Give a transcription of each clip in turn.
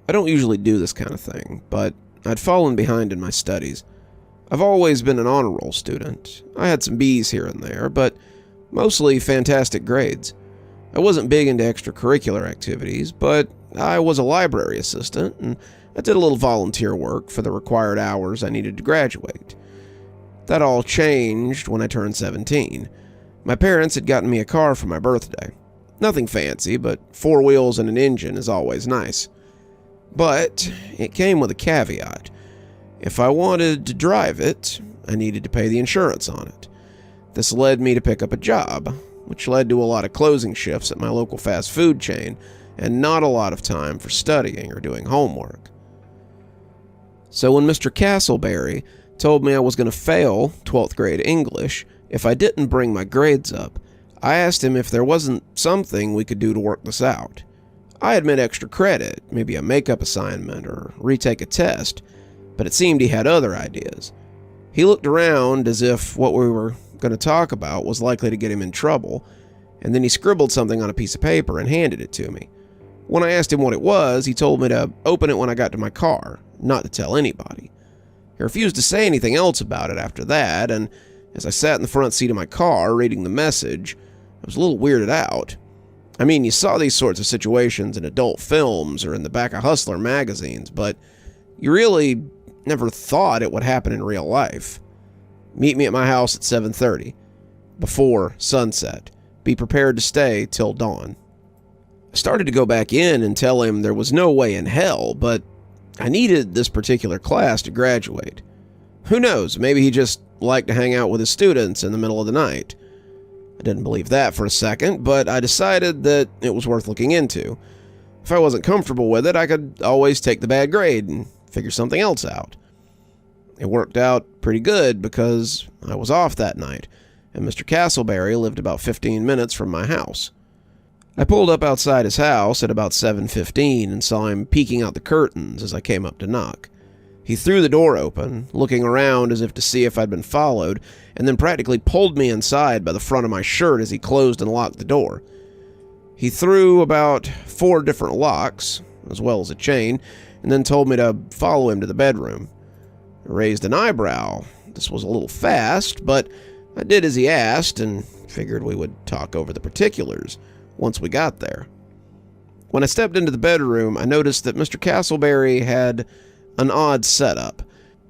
I don't usually do this kind of thing, but I'd fallen behind in my studies. I've always been an honor roll student. I had some B's here and there, but mostly fantastic grades. I wasn't big into extracurricular activities, but I was a library assistant, and I did a little volunteer work for the required hours I needed to graduate. That all changed when I turned 17. My parents had gotten me a car for my birthday. Nothing fancy, but 4 wheels and an engine is always nice. But it came with a caveat. If I wanted to drive it, I needed to pay the insurance on it. This led me to pick up a job, which led to a lot of closing shifts at my local fast food chain and not a lot of time for studying or doing homework. So when Mr. Castleberry told me I was going to fail 12th grade English if I didn't bring my grades up, I asked him if there wasn't something we could do to work this out. I admit extra credit, maybe a makeup assignment or retake a test, but it seemed he had other ideas. He looked around as if what we were going to talk about was likely to get him in trouble, and then he scribbled something on a piece of paper and handed it to me. When I asked him what it was, he told me to open it when I got to my car, not to tell anybody. He refused to say anything else about it after that, and as I sat in the front seat of my car reading the message, I was a little weirded out. I mean, you saw these sorts of situations in adult films or in the back of Hustler magazines, but you really never thought it would happen in real life. Meet me at my house at 7:30, before sunset. Be prepared to stay till dawn. I started to go back in and tell him there was no way in hell, but I needed this particular class to graduate. Who knows, maybe he just liked to hang out with his students in the middle of the night. I didn't believe that for a second, but I decided that it was worth looking into. If I wasn't comfortable with it, I could always take the bad grade and figure something else out. It worked out pretty good because I was off that night, and Mr. Castleberry lived about 15 minutes from my house. I pulled up outside his house at about 7:15 and saw him peeking out the curtains as I came up to knock. He threw the door open, looking around as if to see if I'd been followed, and then practically pulled me inside by the front of my shirt as he closed and locked the door. He threw about 4 different locks, as well as a chain, and then told me to follow him to the bedroom. I raised an eyebrow. This was a little fast, but I did as he asked and figured we would talk over the particulars once we got there. When I stepped into the bedroom, I noticed that Mr. Castleberry had an odd setup.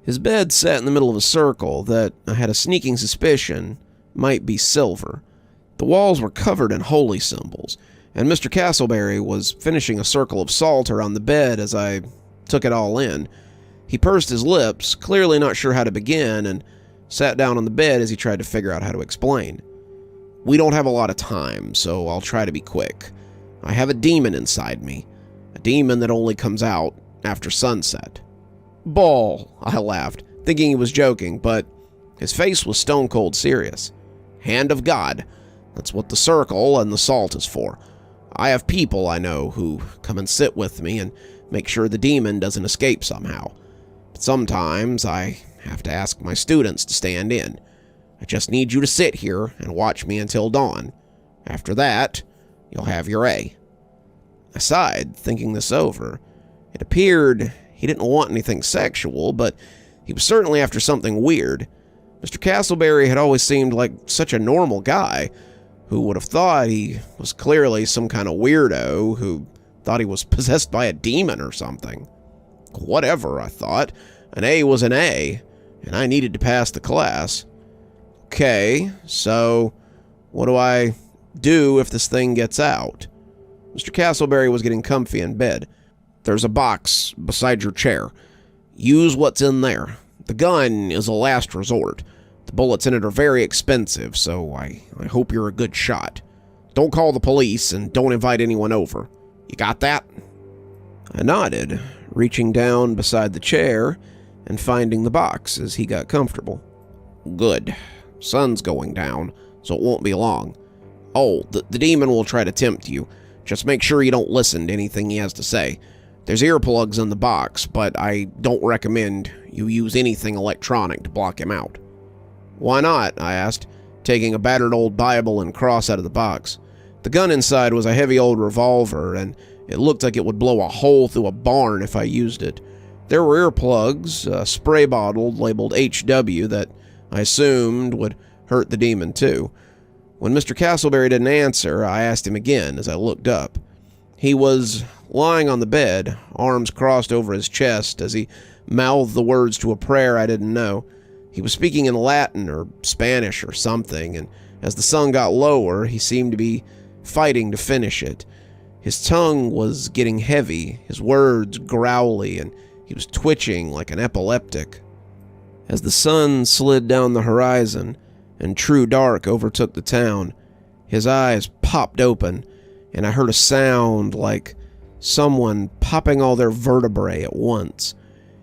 His bed sat in the middle of a circle that I had a sneaking suspicion might be silver. The walls were covered in holy symbols, and Mr. Castleberry was finishing a circle of salt around the bed as I took it all in. He pursed his lips, clearly not sure how to begin, and sat down on the bed as he tried to figure out how to explain. We don't have a lot of time, so I'll try to be quick. I have a demon inside me, a demon that only comes out after sunset. Bull, I laughed, thinking he was joking, but his face was stone cold serious. Hand of God. That's what the circle and the salt is for. I have people I know who come and sit with me and make sure the demon doesn't escape somehow. But sometimes I have to ask my students to stand in. I just need you to sit here and watch me until dawn. After that, you'll have your A. I sighed, thinking this over. It appeared he didn't want anything sexual, but he was certainly after something weird. Mr. Castleberry had always seemed like such a normal guy. Who would have thought he was clearly some kind of weirdo who thought he was possessed by a demon or something? Whatever, I thought. An A was an A, and I needed to pass the class. Okay, so what do I do if this thing gets out? Mr. Castleberry was getting comfy in bed. There's a box beside your chair. Use what's in there. The gun is a last resort. The bullets in it are very expensive, so I hope you're a good shot. Don't call the police and don't invite anyone over. You got that? I nodded, reaching down beside the chair and finding the box as he got comfortable. Good. Sun's going down, so it won't be long. Oh, the demon will try to tempt you. Just make sure you don't listen to anything he has to say. There's earplugs in the box, but I don't recommend you use anything electronic to block him out. Why not? I asked, taking a battered old Bible and cross out of the box. The gun inside was a heavy old revolver, and It looked like it would blow a hole through a barn if I used it. There were earplugs, a spray bottle labeled HW that I assumed would hurt the demon too. When Mr. Castleberry didn't answer, I asked him again as I looked up. He was lying on the bed, arms crossed over his chest as he mouthed the words to a prayer I didn't know. He was speaking in Latin or Spanish or something, and as the sun got lower, he seemed to be fighting to finish it. His tongue was getting heavy, his words growly, and he was twitching like an epileptic. As the sun slid down the horizon and true dark overtook the town, his eyes popped open, and I heard a sound like someone popping all their vertebrae at once.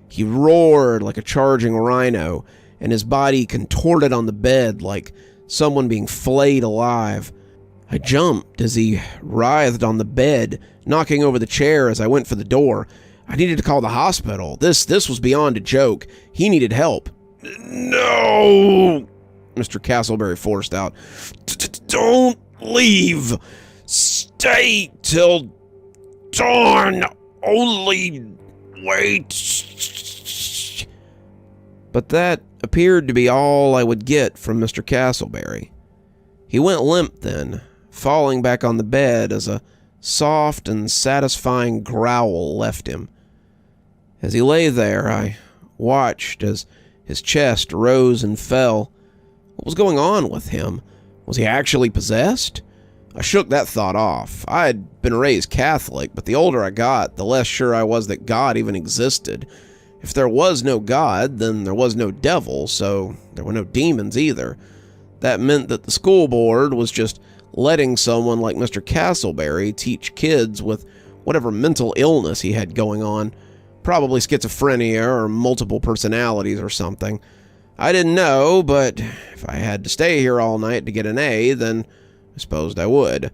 He roared like a charging rhino, and his body contorted on the bed like someone being flayed alive. I jumped as he writhed on the bed, knocking over the chair as I went for the door. I needed to call the hospital. This was beyond a joke. He needed help. "No!" Mr. Castleberry forced out. "Don't leave. Stay till dawn. Only wait." But that appeared to be all I would get from Mr. Castleberry. He went limp then, falling back on the bed as a soft and satisfying growl left him. As he lay there, I watched as his chest rose and fell. What was going on with him? Was he actually possessed? I shook that thought off. I had been raised Catholic, but the older I got, the less sure I was that God even existed. If there was no God, then there was no devil, so there were no demons either. That meant that the school board was just letting someone like Mr. Castleberry teach kids with whatever mental illness he had going on, probably schizophrenia or multiple personalities or something. I didn't know, but if I had to stay here all night to get an A, then I supposed I would.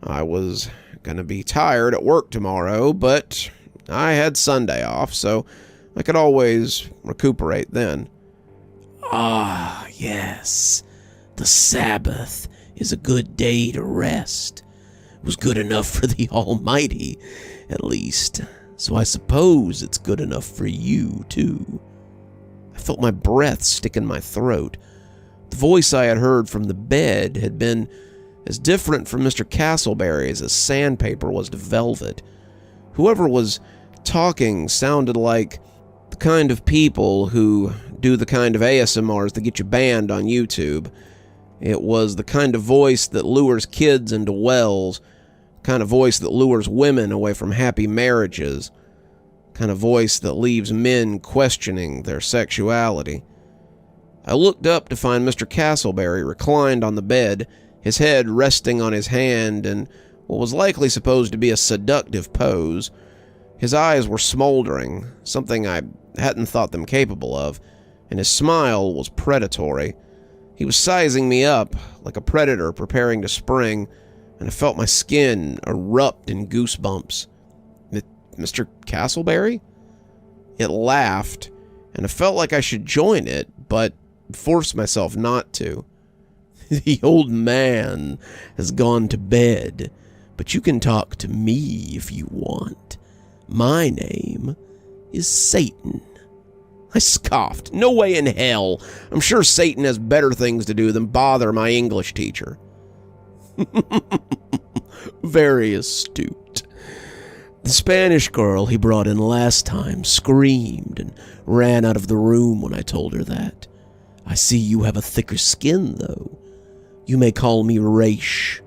I was going to be tired at work tomorrow, but I had Sunday off, so I could always recuperate then. "Ah, yes. The Sabbath is a good day to rest. It was good enough for the Almighty, at least. So I suppose it's good enough for you, too." I felt my breath stick in my throat. The voice I had heard from the bed had been as different from Mr. Castleberry's as sandpaper was to velvet. Whoever was talking sounded like the kind of people who do the kind of ASMRs that get you banned on YouTube. It was the kind of voice that lures kids into wells, kind of voice that lures women away from happy marriages, kind of voice that leaves men questioning their sexuality. I looked up to find Mr. Castleberry reclined on the bed, his head resting on his hand in what was likely supposed to be a seductive pose. His eyes were smoldering, something I hadn't thought them capable of, and his smile was predatory. He was sizing me up like a predator preparing to spring, and I felt my skin erupt in goosebumps. Mr. Castleberry? It laughed, and I felt like I should join it, but forced myself not to. "The old man has gone to bed, but you can talk to me if you want. My name is Satan." I scoffed. "No way in hell. I'm sure Satan has better things to do than bother my English teacher." "Very astute. The Spanish girl he brought in last time screamed and ran out of the room when I told her that. I see you have a thicker skin, though. You may call me Raish,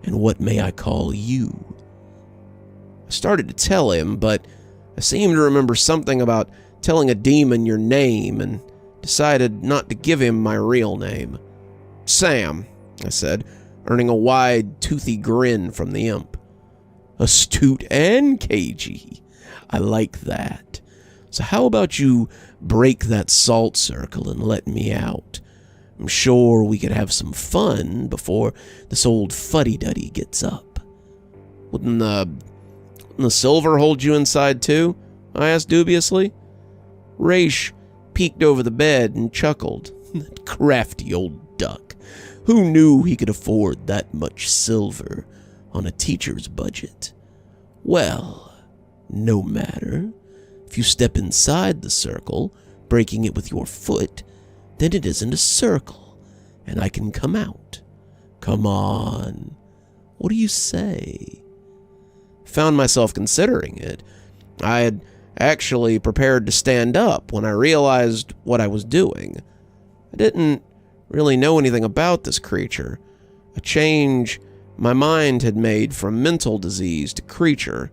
and what may I call you?" I started to tell him, but I seemed to remember something about telling a demon your name and decided not to give him my real name. "Sam," I said, earning a wide, toothy grin from the imp. "Astute and cagey. I like that. So how about you break that salt circle and let me out? I'm sure we could have some fun before this old fuddy-duddy gets up." Wouldn't the silver hold you inside too?" I asked dubiously. Raish peeked over the bed and chuckled. "That crafty old duck. Who knew he could afford that much silver on a teacher's budget? Well, no matter. If you step inside the circle, breaking it with your foot, then it isn't a circle, and I can come out. Come on. What do you say? Found myself considering it. I had actually prepared to stand up when I realized what I was doing. I didn't really know anything about this creature, a change my mind had made from mental disease to creature,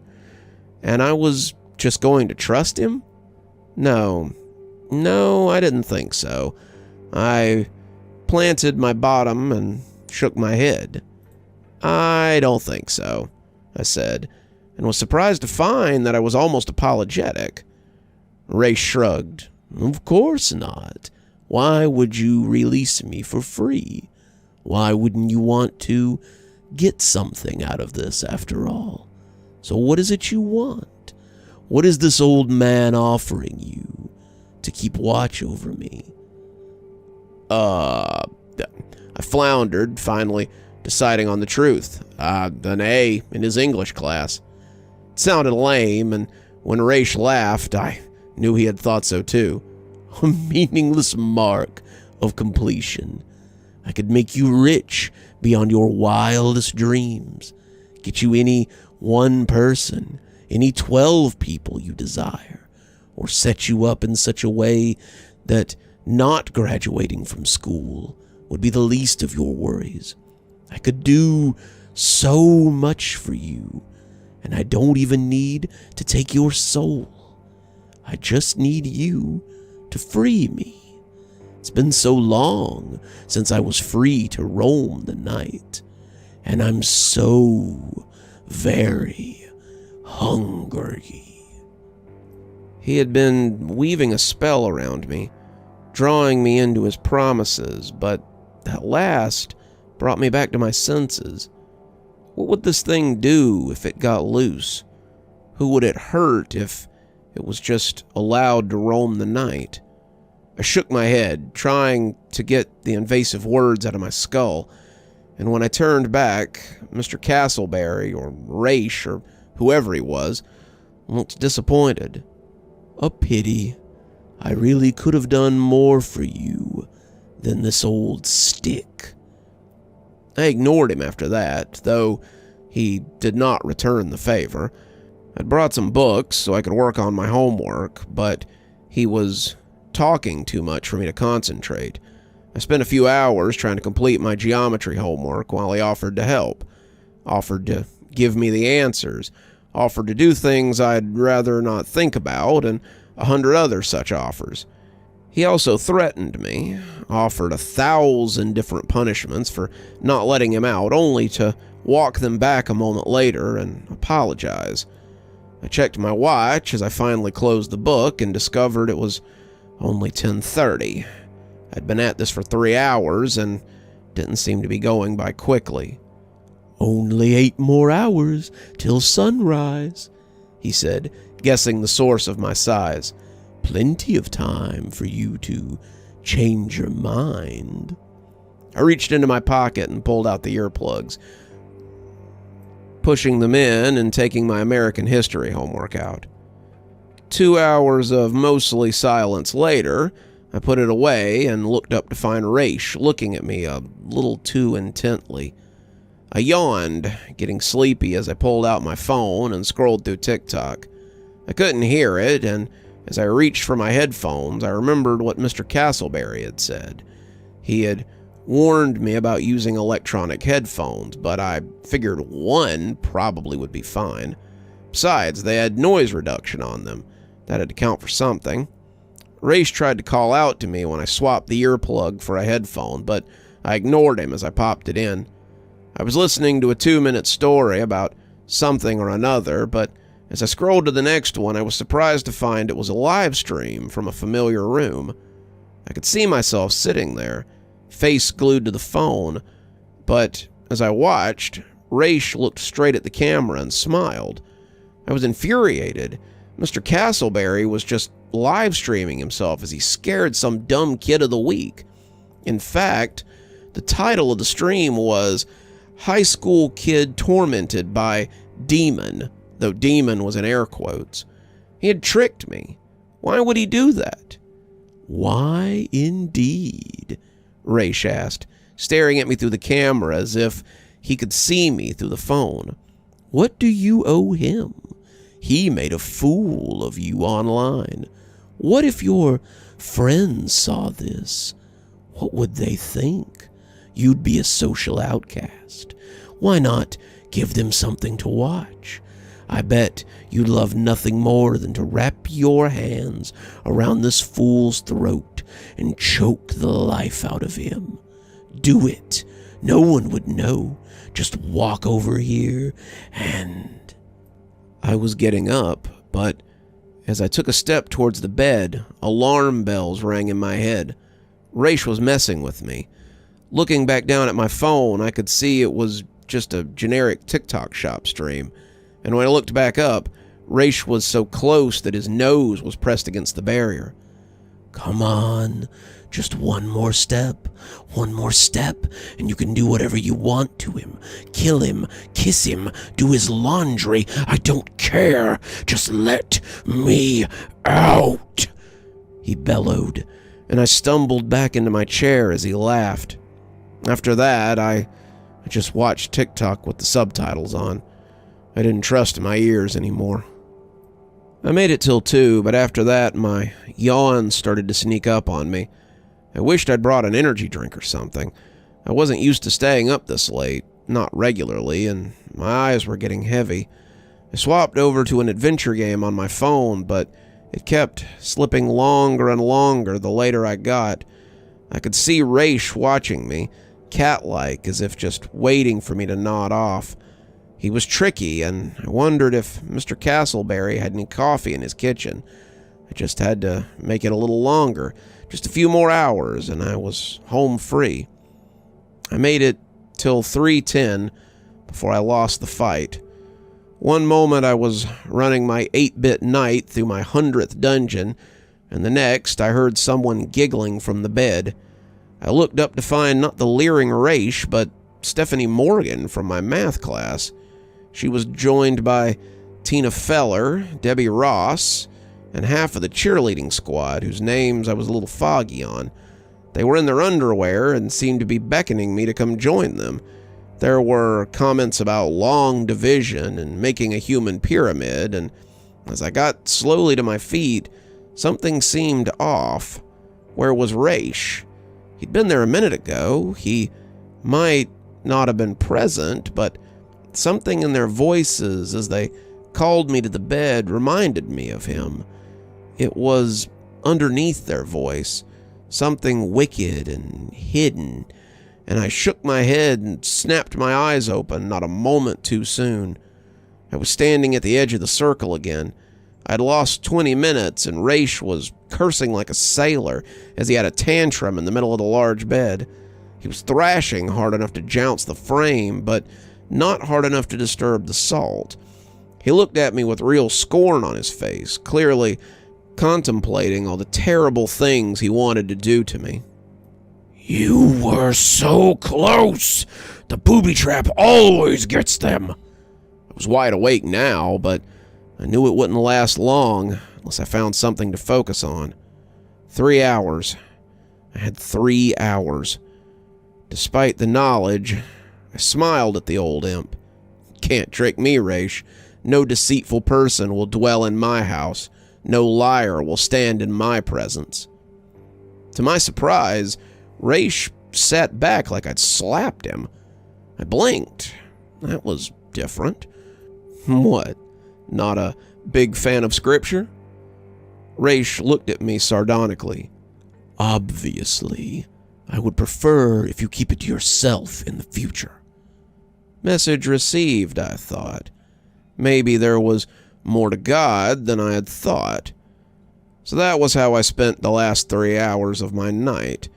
and I was just going to trust him? No, I didn't think so. I planted my bottom and shook my head. I don't think so, I said, and was surprised to find that I was almost apologetic. Ray shrugged. Of course not. Why would you release me for free? Why wouldn't you want to get something out of this after all? So what is it you want? What is this old man offering you to keep watch over me? I floundered, finally deciding on the truth. An A in his English class. It sounded lame, and when Raish laughed, I knew he had thought so too. A meaningless mark of completion. I could make you rich beyond your wildest dreams. Get you any one person, any 12 people you desire, or set you up in such a way that not graduating from school would be the least of your worries. I could do so much for you, and I don't even need to take your soul. I just need you to free me. It's been so long since I was free to roam the night, and I'm so very hungry. He had been weaving a spell around me, drawing me into his promises, but at last brought me back to my senses. What would this thing do if it got loose? Who would it hurt if it was just allowed to roam the night? I shook my head, trying to get the invasive words out of my skull, and when I turned back, Mr. Castleberry, or Raish, or whoever he was, looked disappointed. A pity. I really could have done more for you than this old stick. I ignored him after that, though he did not return the favor. I'd brought some books so I could work on my homework, but he was talking too much for me to concentrate. I spent a few hours trying to complete my geometry homework while he offered to help, offered to give me the answers, offered to do things I'd rather not think about, and 100 other such offers. He also threatened me, offered 1,000 different punishments for not letting him out, only to walk them back a moment later and apologize. I checked my watch as I finally closed the book and discovered it was only 10:30. I'd been at this for 3 hours and didn't seem to be going by quickly. Only 8 more hours till sunrise, he said, guessing the source of my sighs. Plenty of time for you to change your mind. I reached into my pocket and pulled out the earplugs, pushing them in and taking my American history homework out. 2 hours of mostly silence later, I put it away and looked up to find Raish looking at me a little too intently. I yawned, getting sleepy as I pulled out my phone and scrolled through TikTok. I couldn't hear it, and as I reached for my headphones, I remembered what Mr. Castleberry had said. He had warned me about using electronic headphones, but I figured one probably would be fine. Besides, they had noise reduction on them. That had to count for something. Raish tried to call out to me when I swapped the earplug for a headphone, but I ignored him as I popped it in. I was listening to a 2-minute story about something or another, but as I scrolled to the next one, I was surprised to find it was a live stream from a familiar room. I could see myself sitting there, face glued to the phone, but as I watched, Raish looked straight at the camera and smiled. I was infuriated. Mr. Castleberry was just live streaming himself as he scared some dumb kid of the week. In fact, the title of the stream was High School Kid Tormented by Demon, though demon was in air quotes. He had tricked me. Why would he do that? Why, indeed? Raish asked, staring at me through the camera as if he could see me through the phone. What do you owe him? He made a fool of you online. What if your friends saw this? What would they think? You'd be a social outcast. Why not give them something to watch? I bet you'd love nothing more than to wrap your hands around this fool's throat and choke the life out of him. Do it. No one would know. Just walk over here and... I was getting up, but as I took a step towards the bed, alarm bells rang in my head. Raish was messing with me. Looking back down at my phone, I could see it was just a generic TikTok shop stream. And when I looked back up, Raish was so close that his nose was pressed against the barrier. Come on, just one more step, and you can do whatever you want to him. Kill him, kiss him, do his laundry. I don't care. Just let me out, he bellowed, and I stumbled back into my chair as he laughed. After that, I just watched TikTok with the subtitles on. I didn't trust my ears anymore. I made it till 2, but after that, my yawns started to sneak up on me. I wished I'd brought an energy drink or something. I wasn't used to staying up this late, not regularly, and my eyes were getting heavy. I swapped over to an adventure game on my phone, but it kept slipping longer and longer the later I got. I could see Raish watching me, cat-like, as if just waiting for me to nod off. He was tricky, and I wondered if Mr. Castleberry had any coffee in his kitchen. I just had to make it a little longer, just a few more hours, and I was home free. I made it till 3:10 before I lost the fight. One moment I was running my 8-bit knight through my 100th dungeon, and the next I heard someone giggling from the bed. I looked up to find not the leering Raish, but Stephanie Morgan from my math class. She was joined by Tina Feller, Debbie Ross, and half of the cheerleading squad, whose names I was a little foggy on. They were in their underwear and seemed to be beckoning me to come join them. There were comments about long division and making a human pyramid, and as I got slowly to my feet, something seemed off. Where was Raish? He'd been there a minute ago. He might not have been present, but something in their voices as they called me to the bed reminded me of him. It was underneath their voice, something wicked and hidden, and I shook my head and snapped my eyes open not a moment too soon. I was standing at the edge of the circle again. I'd lost 20 minutes, and Raish was cursing like a sailor as he had a tantrum in the middle of the large bed. He was thrashing hard enough to jounce the frame, but not hard enough to disturb the salt. He looked at me with real scorn on his face, clearly contemplating all the terrible things he wanted to do to me. You were so close! The booby trap always gets them! I was wide awake now, but I knew it wouldn't last long unless I found something to focus on. 3 hours. I had 3 hours. Despite the knowledge, I smiled at the old imp. Can't trick me, Raish. No deceitful person will dwell in my house. No liar will stand in my presence. To my surprise, Raish sat back like I'd slapped him. I blinked. That was different. What? Not a big fan of scripture? Raish looked at me sardonically. Obviously. I would prefer if you keep it to yourself in the future. Message received, I thought. Maybe there was more to God than I had thought. So that was how I spent the last 3 hours of my night.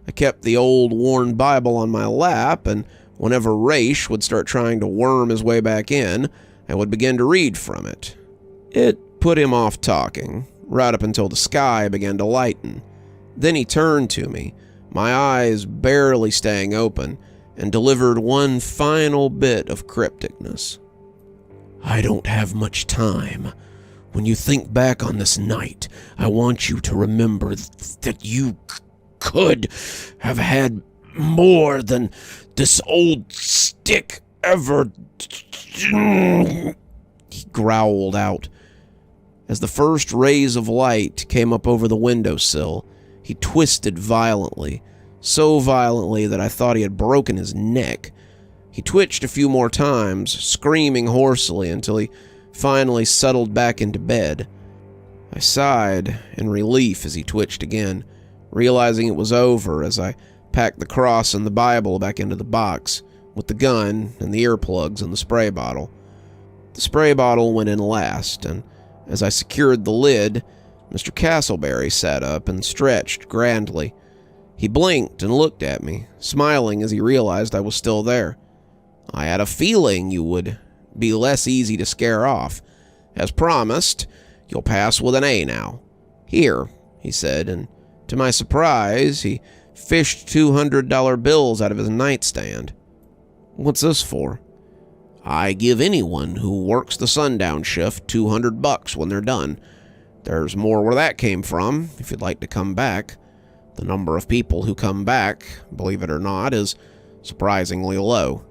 I kept the old worn Bible on my lap, and whenever Raish would start trying to worm his way back in, I would begin to read from it. It put him off talking, right up until the sky began to lighten. Then he turned to me, my eyes barely staying open, and delivered one final bit of crypticness. I don't have much time. When you think back on this night, I want you to remember that you could have had more than this old stick ever. He growled out. As the first rays of light came up over the windowsill, he twisted violently, so violently that I thought he had broken his neck. He twitched a few more times, screaming hoarsely until he finally settled back into bed. I sighed in relief as he twitched again, realizing it was over as I packed the cross and the Bible back into the box, with the gun and the earplugs and the spray bottle. The spray bottle went in last, and as I secured the lid, Mr. Castleberry sat up and stretched grandly. He blinked and looked at me, smiling as he realized I was still there. I had a feeling you would be less easy to scare off. As promised, you'll pass with an A now. Here, he said, and to my surprise, he fished $200 bills out of his nightstand. What's this for? I give anyone who works the sundown shift $200 when they're done. There's more where that came from, if you'd like to come back. The number of people who come back, believe it or not, is surprisingly low.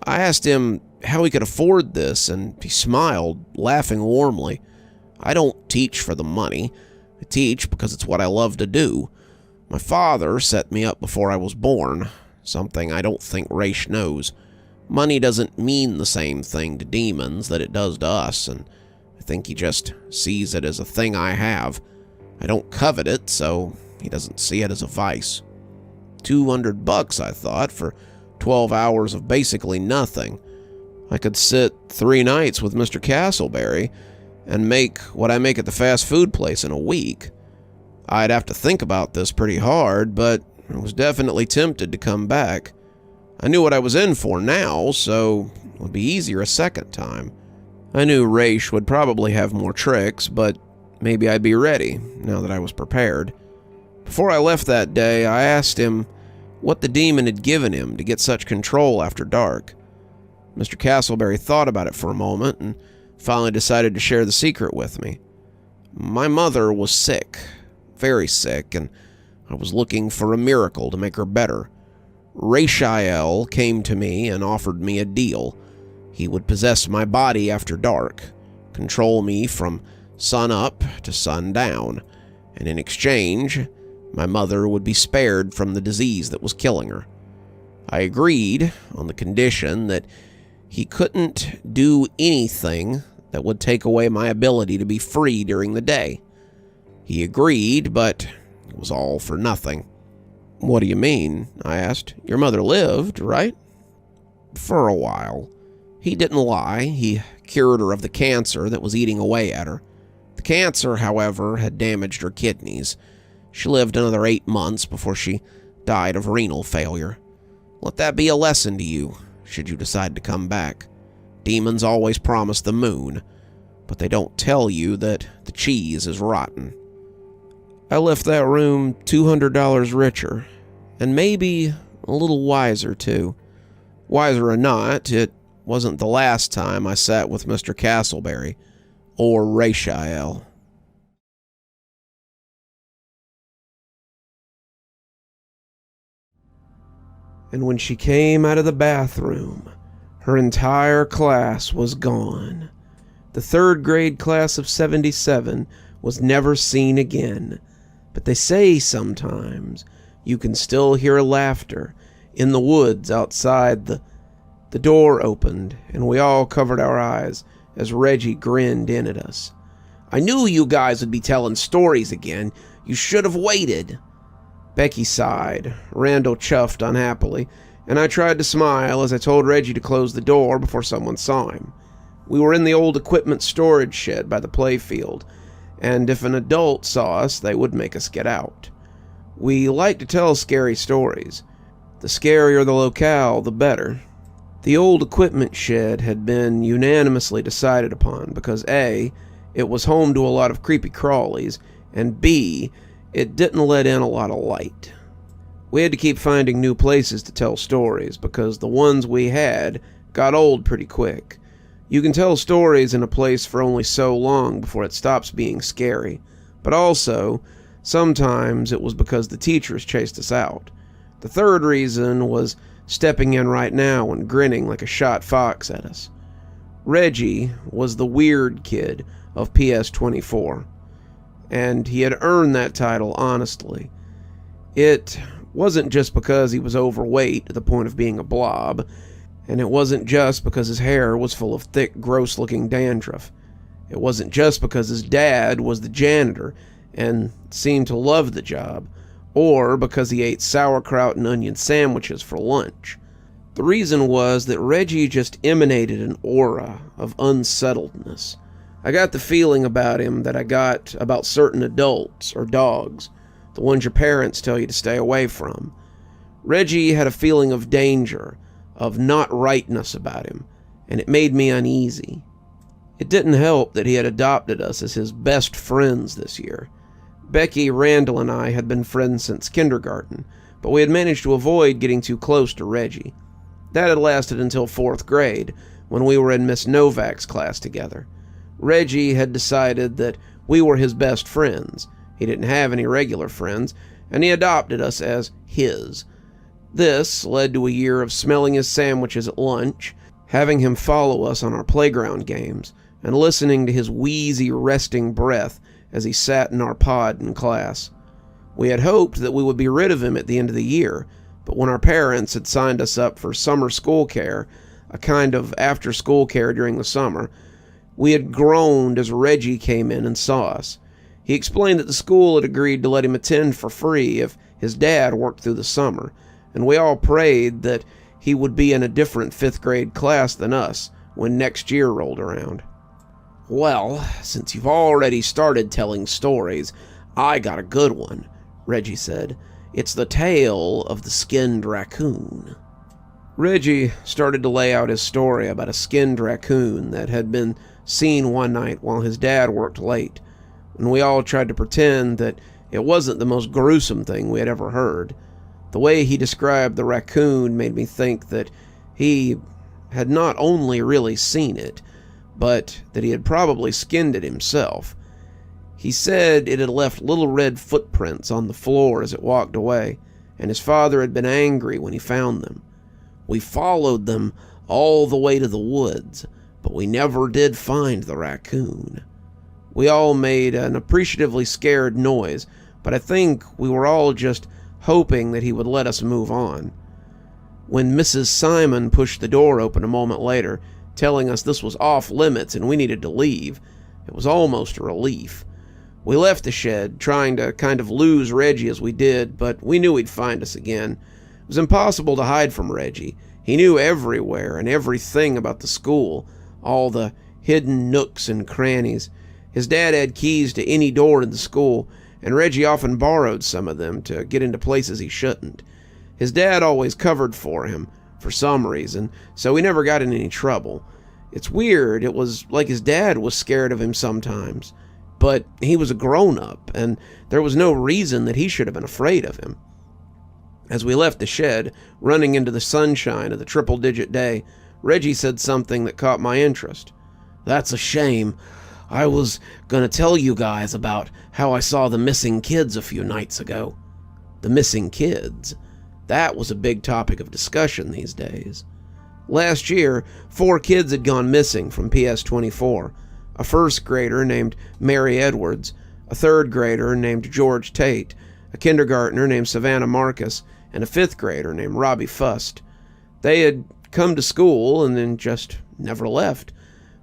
I asked him how he could afford this, and he smiled, laughing warmly. I don't teach for the money. I teach because it's what I love to do. My father set me up before I was born, something I don't think Raish knows. Money doesn't mean the same thing to demons that it does to us, and I think he just sees it as a thing I have. I don't covet it, so he doesn't see it as a vice. $200, I thought, for 12 hours of basically nothing. I could sit 3 nights with Mr. Castleberry and make what I make at the fast food place in a week. I'd have to think about this pretty hard, but I was definitely tempted to come back. I knew what I was in for now, so it would be easier a second time. I knew Raish would probably have more tricks, but maybe I'd be ready, now that I was prepared. Before I left that day, I asked him what the demon had given him to get such control after dark. Mr. Castleberry thought about it for a moment and finally decided to share the secret with me. My mother was sick, very sick, and I was looking for a miracle to make her better. Raishael came to me and offered me a deal. He would possess my body after dark, control me from sun up to sun down, and in exchange, my mother would be spared from the disease that was killing her. I agreed on the condition that he couldn't do anything that would take away my ability to be free during the day. He agreed, but it was all for nothing. What do you mean? I asked. Your mother lived, right? For a while. He didn't lie. He cured her of the cancer that was eating away at her. The cancer, however, had damaged her kidneys. She lived another 8 months before she died of renal failure. Let that be a lesson to you, should you decide to come back. Demons always promise the moon, but they don't tell you that the cheese is rotten. I left that room $200 richer, and maybe a little wiser, too. Wiser or not, it wasn't the last time I sat with Mr. Castleberry, or Raishael. And when she came out of the bathroom, her entire class was gone. The 3rd grade class of 77 was never seen again. But they say sometimes you can still hear laughter in the woods outside. The door opened, and we all covered our eyes as Reggie grinned in at us. I knew you guys would be telling stories again. You should have waited. Becky sighed. Randall chuffed unhappily, and I tried to smile as I told Reggie to close the door before someone saw him. We were in the old equipment storage shed by the playfield, and if an adult saw us, they would make us get out. We like to tell scary stories. The scarier the locale, the better. The old equipment shed had been unanimously decided upon because A, it was home to a lot of creepy crawlies, and B, it didn't let in a lot of light. We had to keep finding new places to tell stories because the ones we had got old pretty quick. You can tell stories in a place for only so long before it stops being scary, but also, sometimes it was because the teachers chased us out. The third reason was stepping in right now and grinning like a shot fox at us. Reggie was the weird kid of PS24, and he had earned that title honestly. It wasn't just because he was overweight to the point of being a blob, and it wasn't just because his hair was full of thick, gross-looking dandruff. It wasn't just because his dad was the janitor and seemed to love the job, or because he ate sauerkraut and onion sandwiches for lunch. The reason was that Reggie just emanated an aura of unsettledness. I got the feeling about him that I got about certain adults or dogs, the ones your parents tell you to stay away from. Reggie had a feeling of danger, of not rightness about him, and it made me uneasy. It didn't help that he had adopted us as his best friends this year. Becky, Randall, and I had been friends since kindergarten, but we had managed to avoid getting too close to Reggie. That had lasted until 4th grade, when we were in Miss Novak's class together. Reggie had decided that we were his best friends. He didn't have any regular friends, and he adopted us as his. This led to a year of smelling his sandwiches at lunch, having him follow us on our playground games, and listening to his wheezy, resting breath as he sat in our pod in class. We had hoped that we would be rid of him at the end of the year, but when our parents had signed us up for summer school care, a kind of after-school care during the summer, we had groaned as Reggie came in and saw us. He explained that the school had agreed to let him attend for free if his dad worked through the summer, and we all prayed that he would be in a different 5th grade class than us when next year rolled around. "Well, since you've already started telling stories, I got a good one," Reggie said. "It's the tale of the skinned raccoon." Reggie started to lay out his story about a skinned raccoon that had been seen one night while his dad worked late, and we all tried to pretend that it wasn't the most gruesome thing we had ever heard. The way he described the raccoon made me think that he had not only really seen it, but that he had probably skinned it himself. He said it had left little red footprints on the floor as it walked away, and his father had been angry when he found them. "We followed them all the way to the woods, but we never did find the raccoon." We all made an appreciatively scared noise, but I think we were all just hoping that he would let us move on. When Mrs. Simon pushed the door open a moment later, telling us this was off limits and we needed to leave, it was almost a relief. We left the shed, trying to kind of lose Reggie as we did, but we knew he'd find us again. It was impossible to hide from Reggie. He knew everywhere and everything about the school, all the hidden nooks and crannies. His dad had keys to any door in the school, and Reggie often borrowed some of them to get into places he shouldn't. His dad always covered for him, for some reason, so he never got in any trouble. It's weird, it was like his dad was scared of him sometimes, but he was a grown-up, and there was no reason that he should have been afraid of him. As we left the shed, running into the sunshine of the triple-digit day, Reggie said something that caught my interest. "That's a shame. I was gonna tell you guys about how I saw the missing kids a few nights ago." The missing kids. That was a big topic of discussion these days. Last year, 4 kids had gone missing from PS24. A 1st grader named Mary Edwards, a 3rd grader named George Tate, a kindergartner named Savannah Marcus, and a 5th grader named Robbie Fust. They had come to school and then just never left.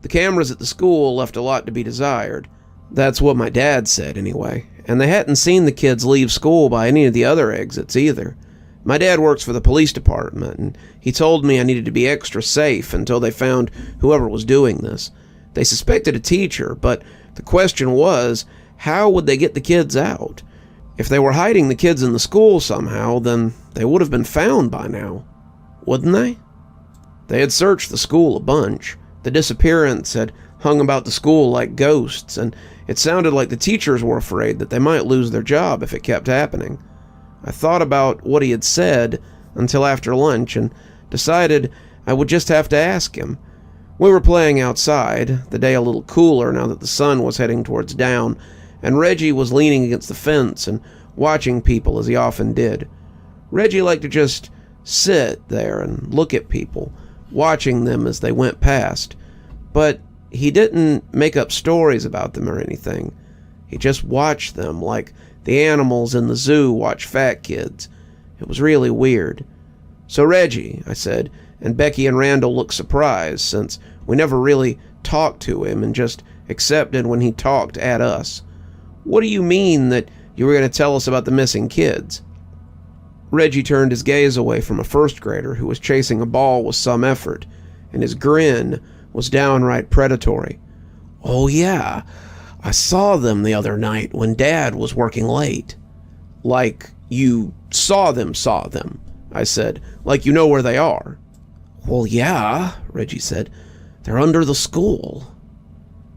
The cameras at the school left a lot to be desired. That's what my dad said anyway, and they hadn't seen the kids leave school by any of the other exits either. My dad works for the police department, and he told me I needed to be extra safe until they found whoever was doing this. They suspected a teacher, but the question was, how would they get the kids out? If they were hiding the kids in the school somehow, then they would have been found by now, wouldn't they? They had searched the school a bunch. The disappearance had hung about the school like ghosts, and it sounded like the teachers were afraid that they might lose their job if it kept happening. I thought about what he had said until after lunch and decided I would just have to ask him. We were playing outside, the day a little cooler now that the sun was heading towards down, and Reggie was leaning against the fence and watching people as he often did. Reggie liked to just sit there and look at people, watching them as they went past, but he didn't make up stories about them or anything. He just watched them like the animals in the zoo watch fat kids. It was really weird. "So Reggie," I said, and Becky and Randall looked surprised since we never really talked to him and just accepted when he talked at us. "What do you mean that you were going to tell us about the missing kids?" Reggie turned his gaze away from a first grader who was chasing a ball with some effort, and his grin was downright predatory. "Oh yeah, I saw them the other night when Dad was working late." "Like you saw them, I said. "Like you know where they are." "Well, yeah," Reggie said. "They're under the school."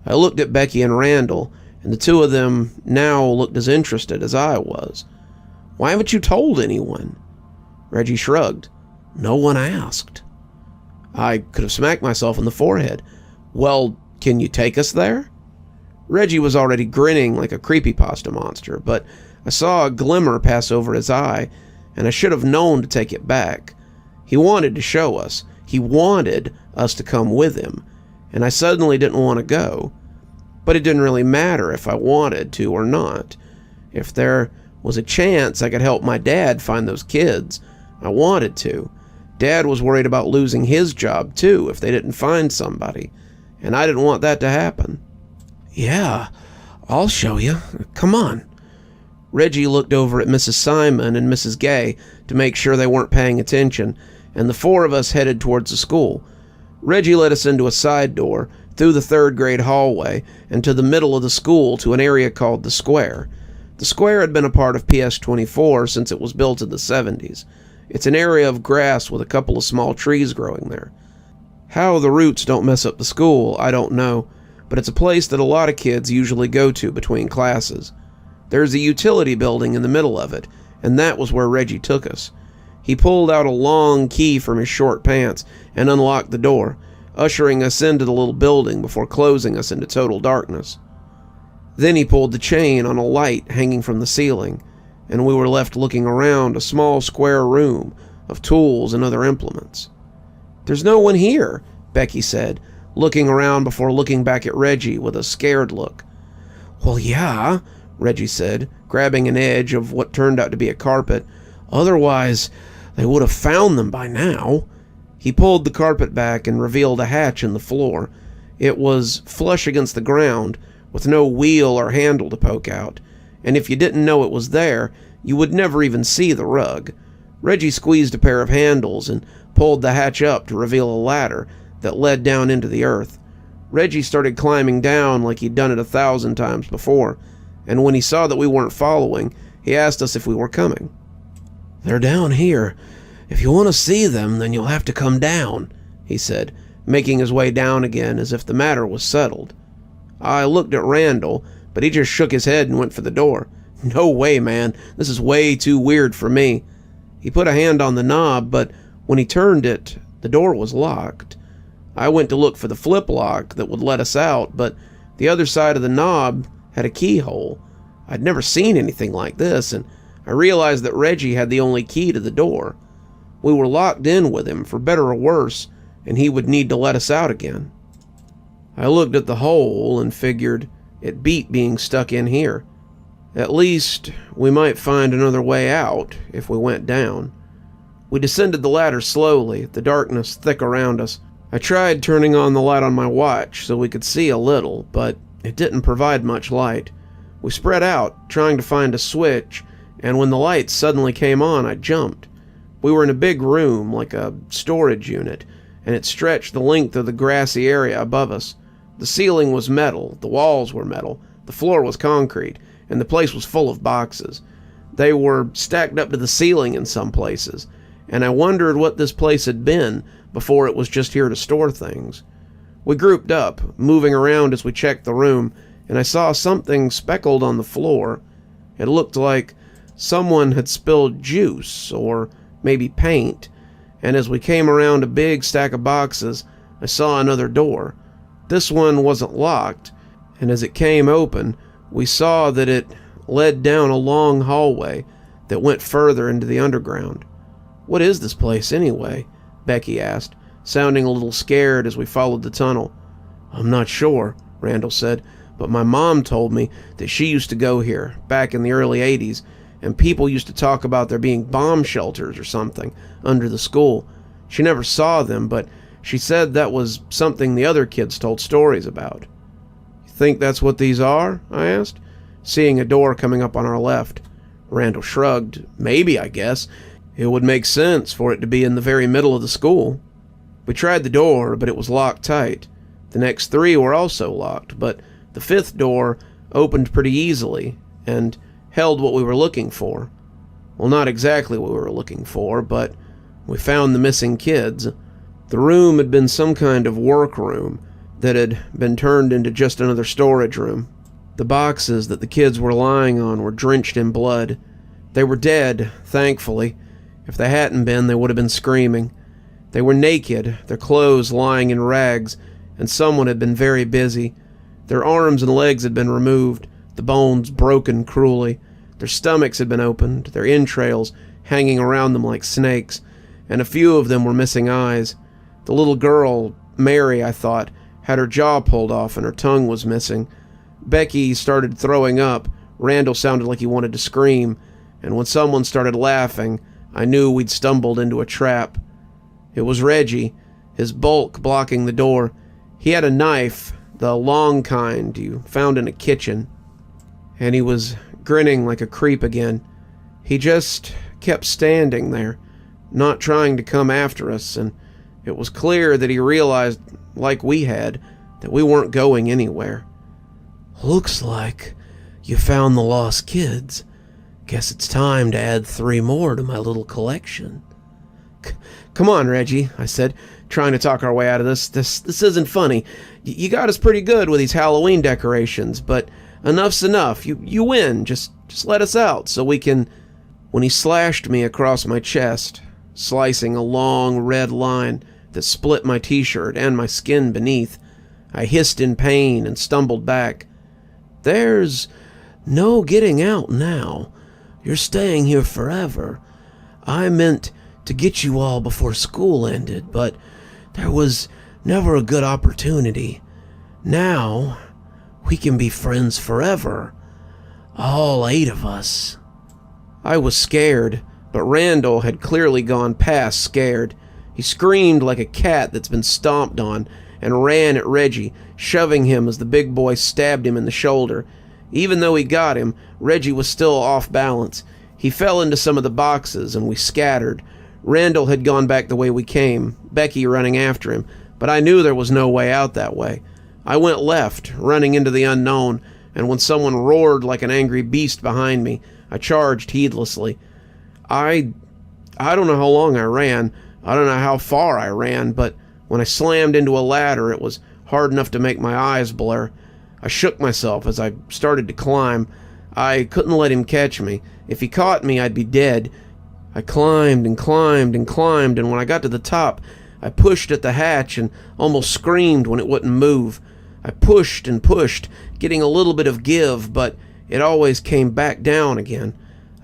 I looked at Becky and Randall, and the two of them now looked as interested as I was. "Why haven't you told anyone?" Reggie shrugged. "No one asked." I could have smacked myself in the forehead. "Well, can you take us there?" Reggie was already grinning like a creepypasta monster, but I saw a glimmer pass over his eye, and I should have known to take it back. He wanted to show us. He wanted us to come with him, and I suddenly didn't want to go. But it didn't really matter if I wanted to or not. If there was a chance I could help my dad find those kids, I wanted to. Dad was worried about losing his job too if they didn't find somebody, and I didn't want that to happen. "Yeah, I'll show you. Come on." Reggie looked over at Mrs. Simon and Mrs. Gay to make sure they weren't paying attention, and the four of us headed towards the school. Reggie led us into a side door, through the third grade hallway, and to the middle of the school to an area called the Square. The Square had been a part of PS24 since it was built in the 70s. It's an area of grass with a couple of small trees growing there. How the roots don't mess up the school, I don't know, but it's a place that a lot of kids usually go to between classes. There's a utility building in the middle of it, and that was where Reggie took us. He pulled out a long key from his short pants and unlocked the door, ushering us into the little building before closing us into total darkness. Then he pulled the chain on a light hanging from the ceiling, and we were left looking around a small square room of tools and other implements. "There's no one here," Becky said, looking around before looking back at Reggie with a scared look. "Well, yeah," Reggie said, grabbing an edge of what turned out to be a carpet. "Otherwise, they would have found them by now." He pulled the carpet back and revealed a hatch in the floor. It was flush against the ground, with no wheel or handle to poke out, and if you didn't know it was there, you would never even see the rug. Reggie squeezed a pair of handles and pulled the hatch up to reveal a ladder that led down into the earth. Reggie started climbing down like he'd done it 1,000 times before, and when he saw that we weren't following, he asked us if we were coming. "They're down here. If you want to see them, then you'll have to come down," he said, making his way down again as if the matter was settled. I looked at Randall, but he just shook his head and went for the door. "No way, man. This is way too weird for me." He put a hand on the knob, but when he turned it, the door was locked. I went to look for the flip lock that would let us out, but the other side of the knob had a keyhole. I'd never seen anything like this, and I realized that Reggie had the only key to the door. We were locked in with him, for better or worse, and he would need to let us out again. I looked at the hole and figured it beat being stuck in here. At least, we might find another way out if we went down. We descended the ladder slowly, the darkness thick around us. I tried turning on the light on my watch so we could see a little, but it didn't provide much light. We spread out, trying to find a switch, and when the light suddenly came on, I jumped. We were in a big room, like a storage unit, and it stretched the length of the grassy area above us. The ceiling was metal, the walls were metal, the floor was concrete, and the place was full of boxes. They were stacked up to the ceiling in some places, and I wondered what this place had been before it was just here to store things. We grouped up, moving around as we checked the room, and I saw something speckled on the floor. It looked like someone had spilled juice, or maybe paint, and as we came around a big stack of boxes, I saw another door. This one wasn't locked, and as it came open, we saw that it led down a long hallway that went further into the underground. "What is this place, anyway?" Becky asked, sounding a little scared as we followed the tunnel. "I'm not sure," Randall said, "but my mom told me that she used to go here back in the early 80s, and people used to talk about there being bomb shelters or something under the school. She never saw them, but she said that was something the other kids told stories about." "You think that's what these are?" I asked, seeing a door coming up on our left. Randall shrugged. "Maybe, I guess. It would make sense for it to be in the very middle of the school." We tried the door, but it was locked tight. The next 3 were also locked, but the 5th door opened pretty easily and held what we were looking for. Well, not exactly what we were looking for, but we found the missing kids. The room had been some kind of workroom that had been turned into just another storage room. The boxes that the kids were lying on were drenched in blood. They were dead, thankfully. If they hadn't been, they would have been screaming. They were naked, their clothes lying in rags, and someone had been very busy. Their arms and legs had been removed, the bones broken cruelly. Their stomachs had been opened, their entrails hanging around them like snakes, and a few of them were missing eyes. The little girl, Mary, I thought, had her jaw pulled off and her tongue was missing. Becky started throwing up. Randall sounded like he wanted to scream, and when someone started laughing, I knew we'd stumbled into a trap. It was Reggie, his bulk blocking the door. He had a knife, the long kind you found in a kitchen, and he was grinning like a creep again. He just kept standing there, not trying to come after us, and it was clear that he realized, like we had, that we weren't going anywhere. "Looks like you found the lost kids. Guess it's time to add 3 more to my little collection." "Come on, Reggie," I said, trying to talk our way out of this. This isn't funny. You got us pretty good with these Halloween decorations, but enough's enough. You win. Just let us out so we can..." When he slashed me across my chest, slicing a long red line that split my t-shirt and my skin beneath, I hissed in pain and stumbled back. "There's no getting out now. You're staying here forever. I meant to get you all before school ended, but there was never a good opportunity. Now, we can be friends forever. All 8 of us." I was scared, but Randall had clearly gone past scared. He screamed like a cat that's been stomped on and ran at Reggie, shoving him as the big boy stabbed him in the shoulder. Even though he got him, Reggie was still off balance. He fell into some of the boxes and we scattered. Randall had gone back the way we came, Becky running after him, but I knew there was no way out that way. I went left, running into the unknown, and when someone roared like an angry beast behind me, I charged heedlessly. I don't know how long I ran, I don't know how far I ran, but when I slammed into a ladder, it was hard enough to make my eyes blur. I shook myself as I started to climb. I couldn't let him catch me. If he caught me, I'd be dead. I climbed and climbed and climbed, and when I got to the top, I pushed at the hatch and almost screamed when it wouldn't move. I pushed and pushed, getting a little bit of give, but it always came back down again.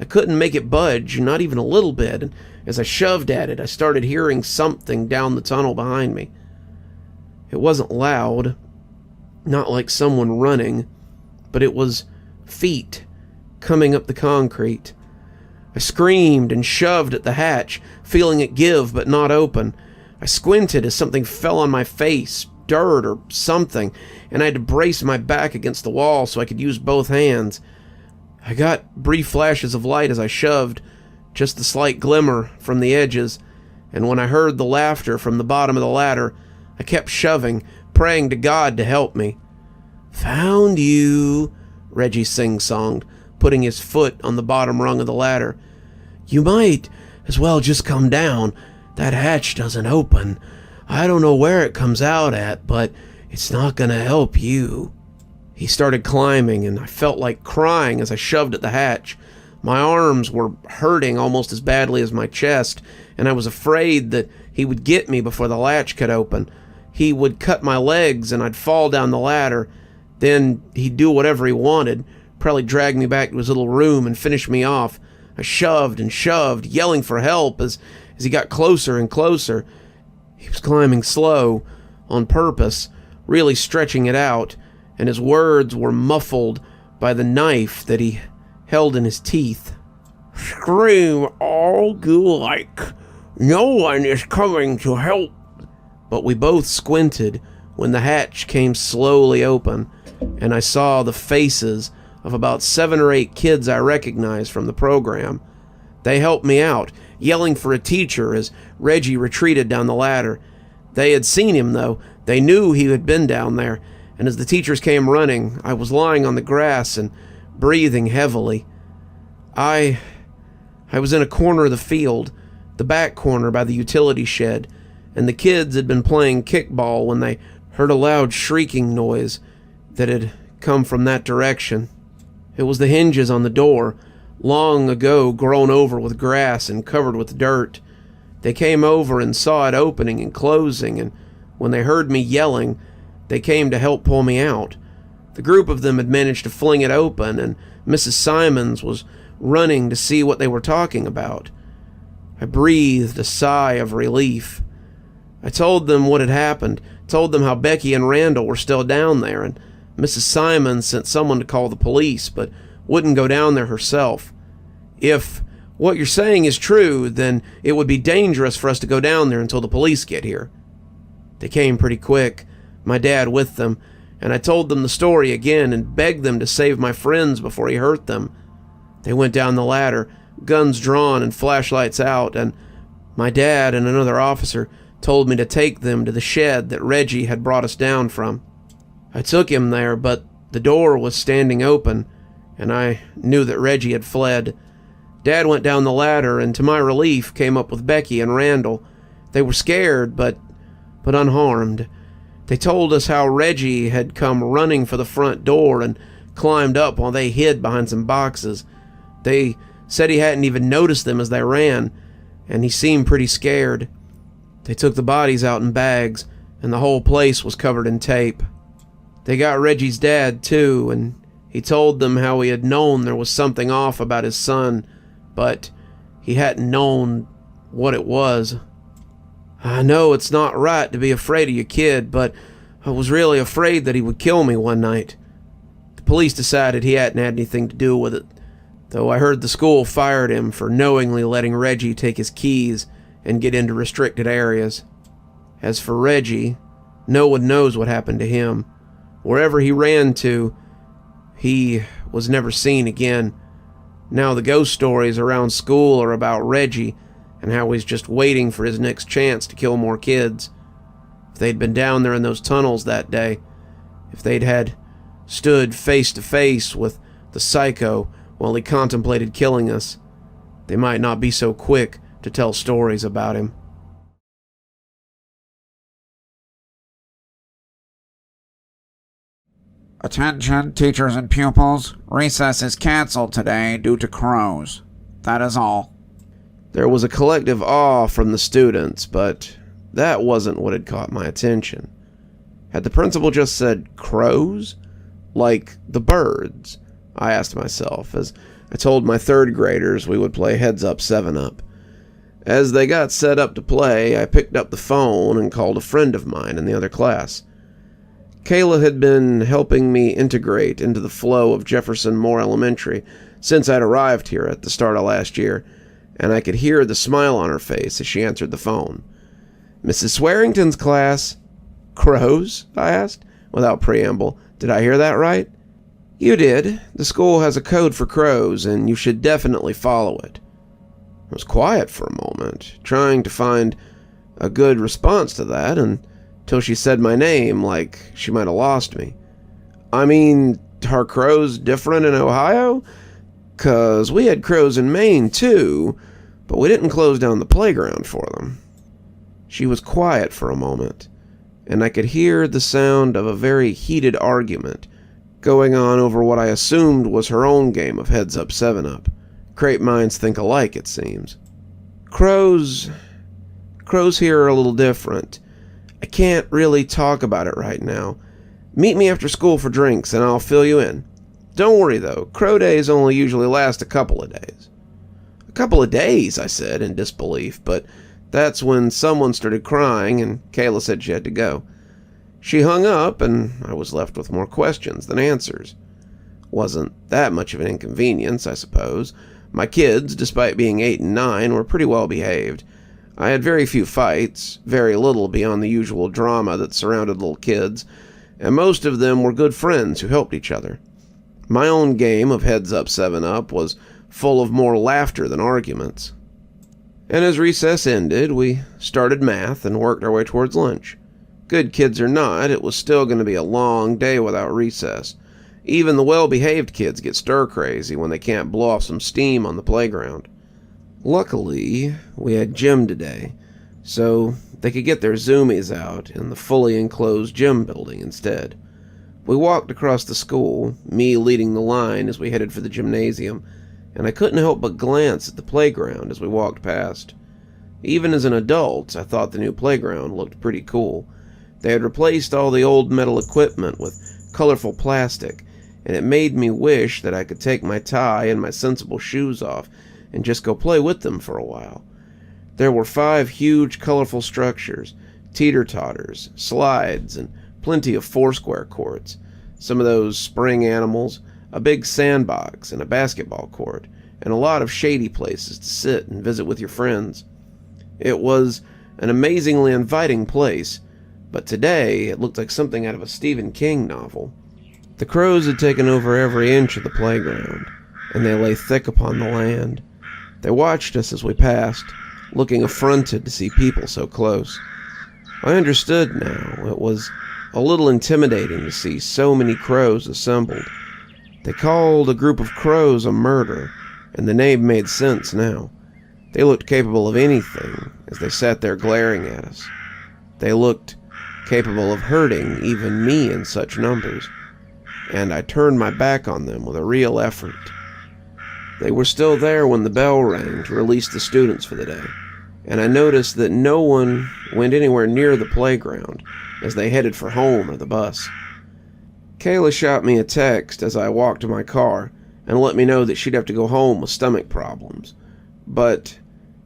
I couldn't make it budge, not even a little bit, and as I shoved at it, I started hearing something down the tunnel behind me. It wasn't loud, not like someone running, but it was feet coming up the concrete. I screamed and shoved at the hatch, feeling it give but not open. I squinted as something fell on my face, dirt or something, and I had to brace my back against the wall so I could use both hands. I got brief flashes of light as I shoved, just the slight glimmer from the edges, and when I heard the laughter from the bottom of the ladder, I kept shoving, praying to God to help me. "Found you," Reggie sing-songed, putting his foot on the bottom rung of the ladder. "You might as well just come down. That hatch doesn't open. I don't know where it comes out at, but it's not gonna help you." He started climbing, and I felt like crying as I shoved at the hatch. My arms were hurting almost as badly as my chest, and I was afraid that he would get me before the latch could open. he would cut my legs and I'd fall down the ladder. Then he'd do whatever he wanted, probably drag me back to his little room and finish me off. I shoved and shoved, yelling for help as he got closer and closer. He was climbing slow, on purpose, really stretching it out, and his words were muffled by the knife that he held in his teeth. "Scream all you like. No one is coming to help." But we both squinted when the hatch came slowly open, and I saw the faces of about 7 or 8 kids I recognized from the program. They helped me out, yelling for a teacher as Reggie retreated down the ladder. They had seen him, though. They knew he had been down there, and as the teachers came running, I was lying on the grass and breathing heavily. I was in a corner of the field, the back corner by the utility shed, and the kids had been playing kickball when they heard a loud shrieking noise that had come from that direction. It was the hinges on the door, long ago grown over with grass and covered with dirt. They came over and saw it opening and closing, and when they heard me yelling, they came to help pull me out. The group of them had managed to fling it open, and Mrs. Simons was running to see what they were talking about. I breathed a sigh of relief. I told them what had happened, told them how Becky and Randall were still down there, and Mrs. Simons sent someone to call the police, but wouldn't go down there herself. If what you're saying is true, then it would be dangerous for us to go down there until the police get here. They came pretty quick, my dad with them, and I told them the story again and begged them to save my friends before he hurt them. They went down the ladder, guns drawn and flashlights out, and my dad and another officer told me to take them to the shed that Reggie had brought us down from. I took him there, but the door was standing open, and I knew that Reggie had fled. Dad went down the ladder, and to my relief, came up with Becky and Randall. They were scared, but unharmed. They told us how Reggie had come running for the front door and climbed up while they hid behind some boxes. They said he hadn't even noticed them as they ran, and he seemed pretty scared. They took the bodies out in bags, and the whole place was covered in tape. They got Reggie's dad, too, and he told them how he had known there was something off about his son, but he hadn't known what it was. I know it's not right to be afraid of your kid, but I was really afraid that he would kill me one night. The police decided he hadn't had anything to do with it, though I heard the school fired him for knowingly letting Reggie take his keys and get into restricted areas. As for Reggie, no one knows what happened to him. Wherever he ran to, he was never seen again. Now the ghost stories around school are about Reggie and how he's just waiting for his next chance to kill more kids. If they'd been down there in those tunnels that day, if they'd had stood face to face with the psycho while he contemplated killing us, they might not be so quick to tell stories about him. Attention, teachers and pupils. Recess is canceled today due to crows. That is all. There was a collective awe from the students, but that wasn't what had caught my attention. Had the principal just said crows? Like the birds? I asked myself as I told my third graders we would play Heads Up 7-Up. As they got set up to play, I picked up the phone and called a friend of mine in the other class. Kayla had been helping me integrate into the flow of Jefferson Moore Elementary since I'd arrived here at the start of last year, and I could hear the smile on her face as she answered the phone. "Mrs. Swearington's class." "Crows?" I asked, without preamble. "Did I hear that right?" "You did. The school has a code for crows, and you should definitely follow it." I was quiet for a moment, trying to find a good response to that, until she said my name like she might have lost me. "I mean, are crows different in Ohio? 'Cause we had crows in Maine, too, but we didn't close down the playground for them." She was quiet for a moment, and I could hear the sound of a very heated argument going on over what I assumed was her own game of Heads Up 7-Up. Crepe minds think alike, it seems. Crows here are a little different. I can't really talk about it right now. Meet me after school for drinks and I'll fill you in. Don't worry though, crow days only usually last a couple of days. A couple of days, I said in disbelief, but that's when someone started crying and Kayla said she had to go. She hung up and I was left with more questions than answers. Wasn't that much of an inconvenience, I suppose. My kids, despite being 8 and 9, were pretty well behaved. I had very few fights, very little beyond the usual drama that surrounded little kids, and most of them were good friends who helped each other. My own game of heads-up 7-up was full of more laughter than arguments. And as recess ended, we started math and worked our way towards lunch. Good kids or not, it was still going to be a long day without recess. Even the well-behaved kids get stir-crazy when they can't blow off some steam on the playground. Luckily, we had gym today, so they could get their zoomies out in the fully enclosed gym building instead. We walked across the school, me leading the line as we headed for the gymnasium, and I couldn't help but glance at the playground as we walked past. Even as an adult, I thought the new playground looked pretty cool. They had replaced all the old metal equipment with colorful plastic, and it made me wish that I could take my tie and my sensible shoes off and just go play with them for a while. There were 5 huge colorful structures, teeter-totters, slides, and plenty of foursquare courts, some of those spring animals, a big sandbox and a basketball court, and a lot of shady places to sit and visit with your friends. It was an amazingly inviting place, but today it looked like something out of a Stephen King novel. The crows had taken over every inch of the playground, and they lay thick upon the land. They watched us as we passed, looking affronted to see people so close. I understood now. It was a little intimidating to see so many crows assembled. They called a group of crows a murder, and the name made sense now. They looked capable of anything as they sat there glaring at us. They looked capable of hurting even me in such numbers, and I turned my back on them with a real effort. They were still there when the bell rang to release the students for the day, and I noticed that no one went anywhere near the playground as they headed for home or the bus. Kayla shot me a text as I walked to my car and let me know that she'd have to go home with stomach problems, but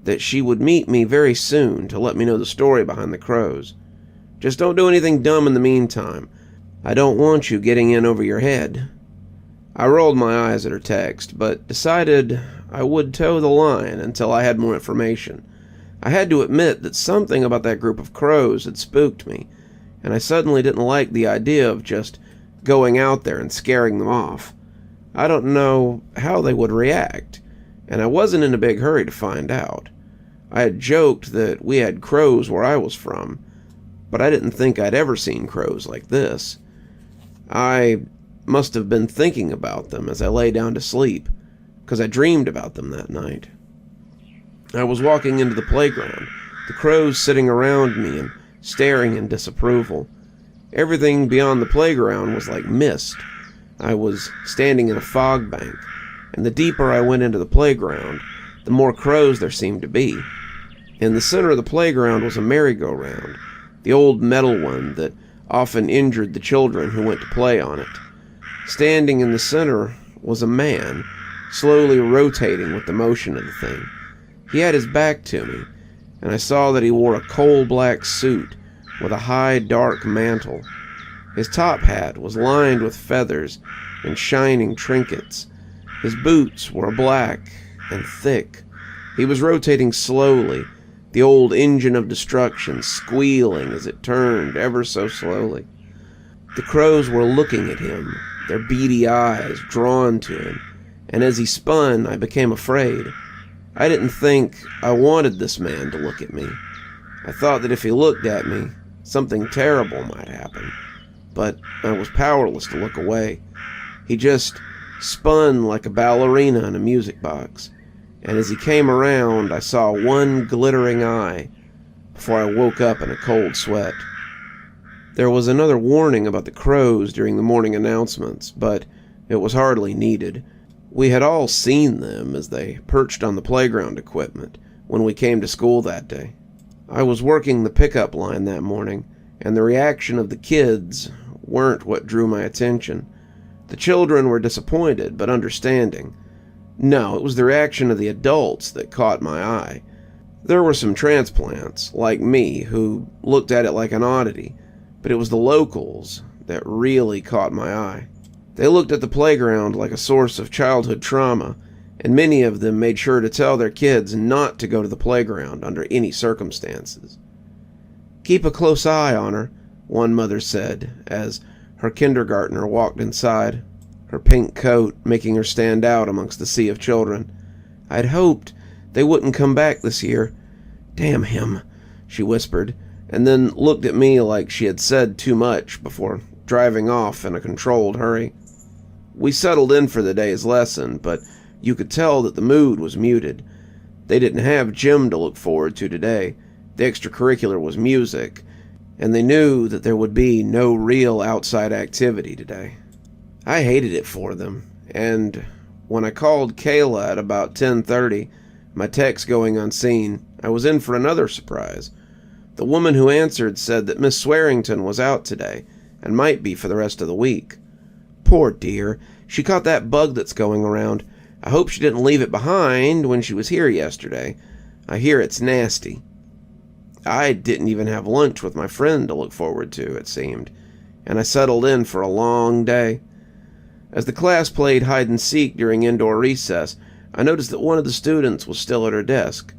that she would meet me very soon to let me know the story behind the crows. Just don't do anything dumb in the meantime. I don't want you getting in over your head. I rolled my eyes at her text, but decided I would toe the line until I had more information. I had to admit that something about that group of crows had spooked me, and I suddenly didn't like the idea of just going out there and scaring them off. I don't know how they would react, and I wasn't in a big hurry to find out. I had joked that we had crows where I was from, but I didn't think I'd ever seen crows like this. I must have been thinking about them as I lay down to sleep, because I dreamed about them that night. I was walking into the playground, the crows sitting around me and staring in disapproval. Everything beyond the playground was like mist. I was standing in a fog bank, and the deeper I went into the playground, the more crows there seemed to be. In the center of the playground was a merry-go-round, the old metal one that often injured the children who went to play on it. Standing in the center was a man, slowly rotating with the motion of the thing. He had his back to me, and I saw that he wore a coal-black suit with a high, dark mantle. His top hat was lined with feathers and shining trinkets. His boots were black and thick. He was rotating slowly, the old engine of destruction squealing as it turned ever so slowly. The crows were looking at him, their beady eyes drawn to him, and as he spun, I became afraid. I didn't think I wanted this man to look at me. I thought that if he looked at me, something terrible might happen, but I was powerless to look away. He just spun like a ballerina in a music box, and as he came around, I saw one glittering eye before I woke up in a cold sweat. There was another warning about the crows during the morning announcements, but it was hardly needed. We had all seen them as they perched on the playground equipment when we came to school that day. I was working the pickup line that morning, and the reaction of the kids weren't what drew my attention. The children were disappointed, but understanding. No, it was the reaction of the adults that caught my eye. There were some transplants, like me, who looked at it like an oddity, but it was the locals that really caught my eye. They looked at the playground like a source of childhood trauma, and many of them made sure to tell their kids not to go to the playground under any circumstances. "Keep a close eye on her," one mother said as her kindergartner walked inside, her pink coat making her stand out amongst the sea of children. "I'd hoped they wouldn't come back this year. Damn him," she whispered, and then looked at me like she had said too much before driving off in a controlled hurry. We settled in for the day's lesson, but you could tell that the mood was muted. They didn't have gym to look forward to today. The extracurricular was music, and they knew that there would be no real outside activity today. I hated it for them, and when I called Kayla at about 10:30, my text going unseen, I was in for another surprise. The woman who answered said that Miss Swearington was out today, and might be for the rest of the week. Poor dear, she caught that bug that's going around. I hope she didn't leave it behind when she was here yesterday. I hear it's nasty. I didn't even have lunch with my friend to look forward to, it seemed, and I settled in for a long day. As the class played hide-and-seek during indoor recess, I noticed that one of the students was still at her desk.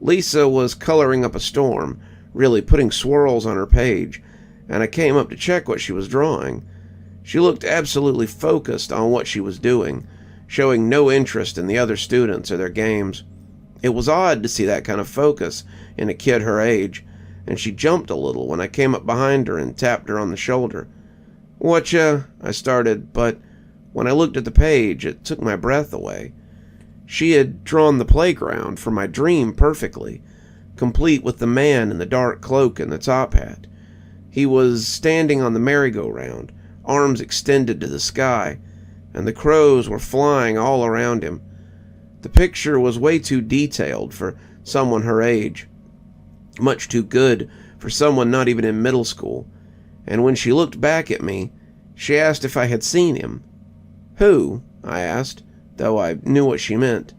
Lisa was coloring up a storm, really putting swirls on her page, and I came up to check what she was drawing. She looked absolutely focused on what she was doing, showing no interest in the other students or their games. It was odd to see that kind of focus in a kid her age, and she jumped a little when I came up behind her and tapped her on the shoulder. "Whatcha?" I started, but when I looked at the page, it took my breath away. She had drawn the playground for my dream perfectly, complete with the man in the dark cloak and the top hat. He was standing on the merry-go-round, arms extended to the sky, and the crows were flying all around him. The picture was way too detailed for someone her age, much too good for someone not even in middle school, and when she looked back at me, she asked if I had seen him. "Who?" I asked, though I knew what she meant.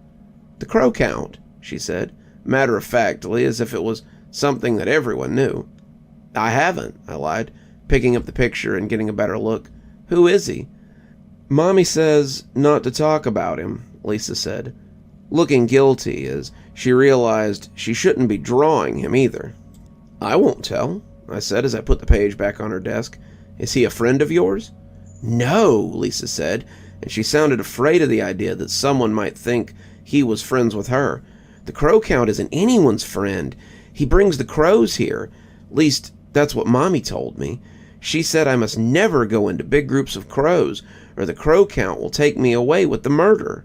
"The crow count," she said, matter-of-factly, as if it was something that everyone knew. "I haven't," I lied, picking up the picture and getting a better look. "Who is he?" "Mommy says not to talk about him," Lisa said, looking guilty as she realized she shouldn't be drawing him either. "I won't tell," I said as I put the page back on her desk. "Is he a friend of yours?" "No," Lisa said, and she sounded afraid of the idea that someone might think he was friends with her. "The crow count isn't anyone's friend. He brings the crows here. At least, that's what Mommy told me. She said I must never go into big groups of crows, or the crow count will take me away with the murder."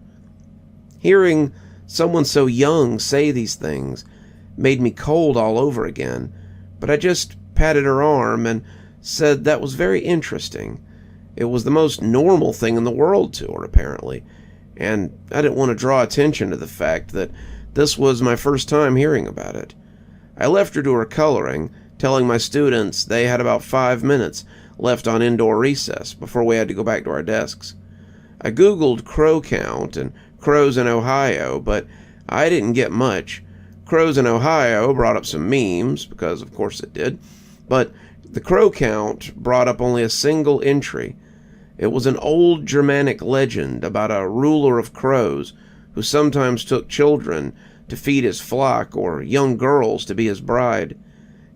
Hearing someone so young say these things made me cold all over again, but I just patted her arm and said that was very interesting. It was the most normal thing in the world to her, apparently, and I didn't want to draw attention to the fact that this was my first time hearing about it. I left her to her coloring, telling my students they had about 5 minutes left on indoor recess before we had to go back to our desks. I googled crow count and crows in Ohio, but I didn't get much. Crows in Ohio brought up some memes, because of course it did, but the crow count brought up only a single entry. It was an old Germanic legend about a ruler of crows who sometimes took children to feed his flock or young girls to be his bride.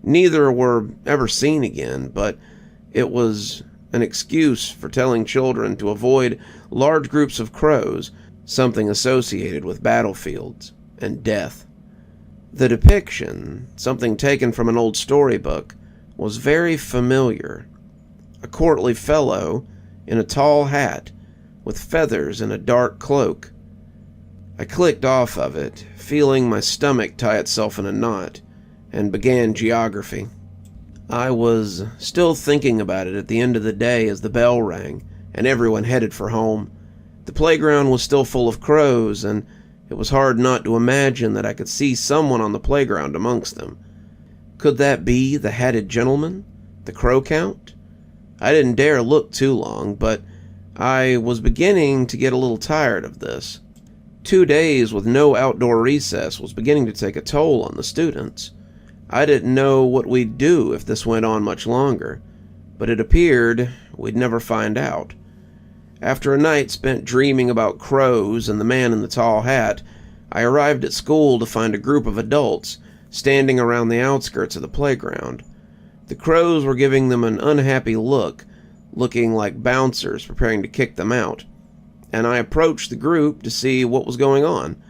Neither were ever seen again, but it was an excuse for telling children to avoid large groups of crows, something associated with battlefields and death. The depiction, something taken from an old storybook, was very familiar. A courtly fellow in a tall hat with feathers and a dark cloak. I clicked off of it, feeling my stomach tie itself in a knot, and began geography. I was still thinking about it at the end of the day as the bell rang and everyone headed for home. The playground was still full of crows, and it was hard not to imagine that I could see someone on the playground amongst them. Could that be the hatted gentleman? The crow count? I didn't dare look too long, but I was beginning to get a little tired of this. 2 days with no outdoor recess was beginning to take a toll on the students. I didn't know what we'd do if this went on much longer, but it appeared we'd never find out. After a night spent dreaming about crows and the man in the tall hat, I arrived at school to find a group of adults standing around the outskirts of the playground. The crows were giving them an unhappy look, looking like bouncers preparing to kick them out, and I approached the group to see what was going on.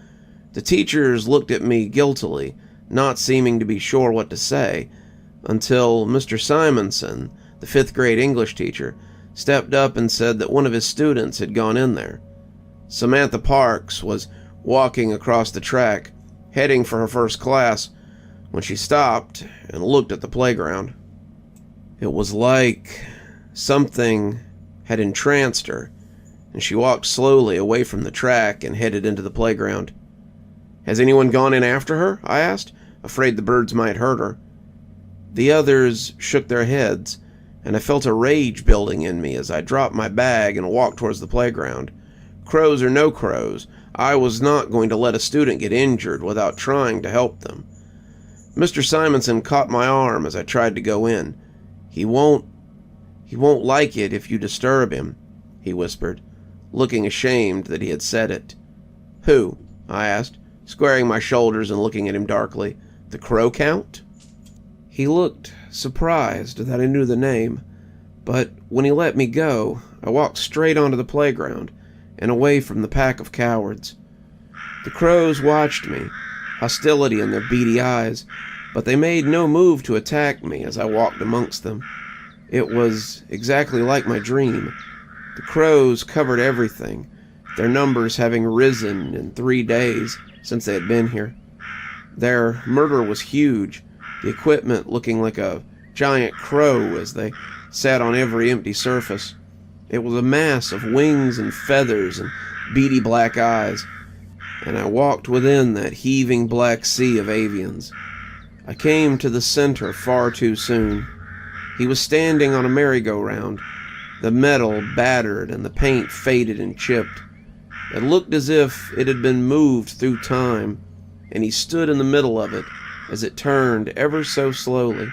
The teachers looked at me guiltily, not seeming to be sure what to say, until Mr. Simonson, the 5th grade English teacher, stepped up and said that one of his students had gone in there. Samantha Parks was walking across the track, heading for her first class, when she stopped and looked at the playground. It was like something had entranced her, and she walked slowly away from the track and headed into the playground. "Has anyone gone in after her?" I asked, afraid the birds might hurt her. The others shook their heads, and I felt a rage building in me as I dropped my bag and walked towards the playground. Crows or no crows, I was not going to let a student get injured without trying to help them. Mr. Simonson caught my arm as I tried to go in. He won't like it if you disturb him," he whispered, looking ashamed that he had said it. "Who?" I asked, squaring my shoulders and looking at him darkly. "The crow count?" He looked surprised that I knew the name, but when he let me go, I walked straight onto the playground and away from the pack of cowards. The crows watched me, hostility in their beady eyes, but they made no move to attack me as I walked amongst them. It was exactly like my dream. The crows covered everything, their numbers having risen in 3 days since they had been here. Their murder was huge, the equipment looking like a giant crow as they sat on every empty surface. It was a mass of wings and feathers and beady black eyes, and I walked within that heaving black sea of avians. I came to the center far too soon. He was standing on a merry-go-round, the metal battered and the paint faded and chipped. It looked as if it had been moved through time, and he stood in the middle of it as it turned ever so slowly.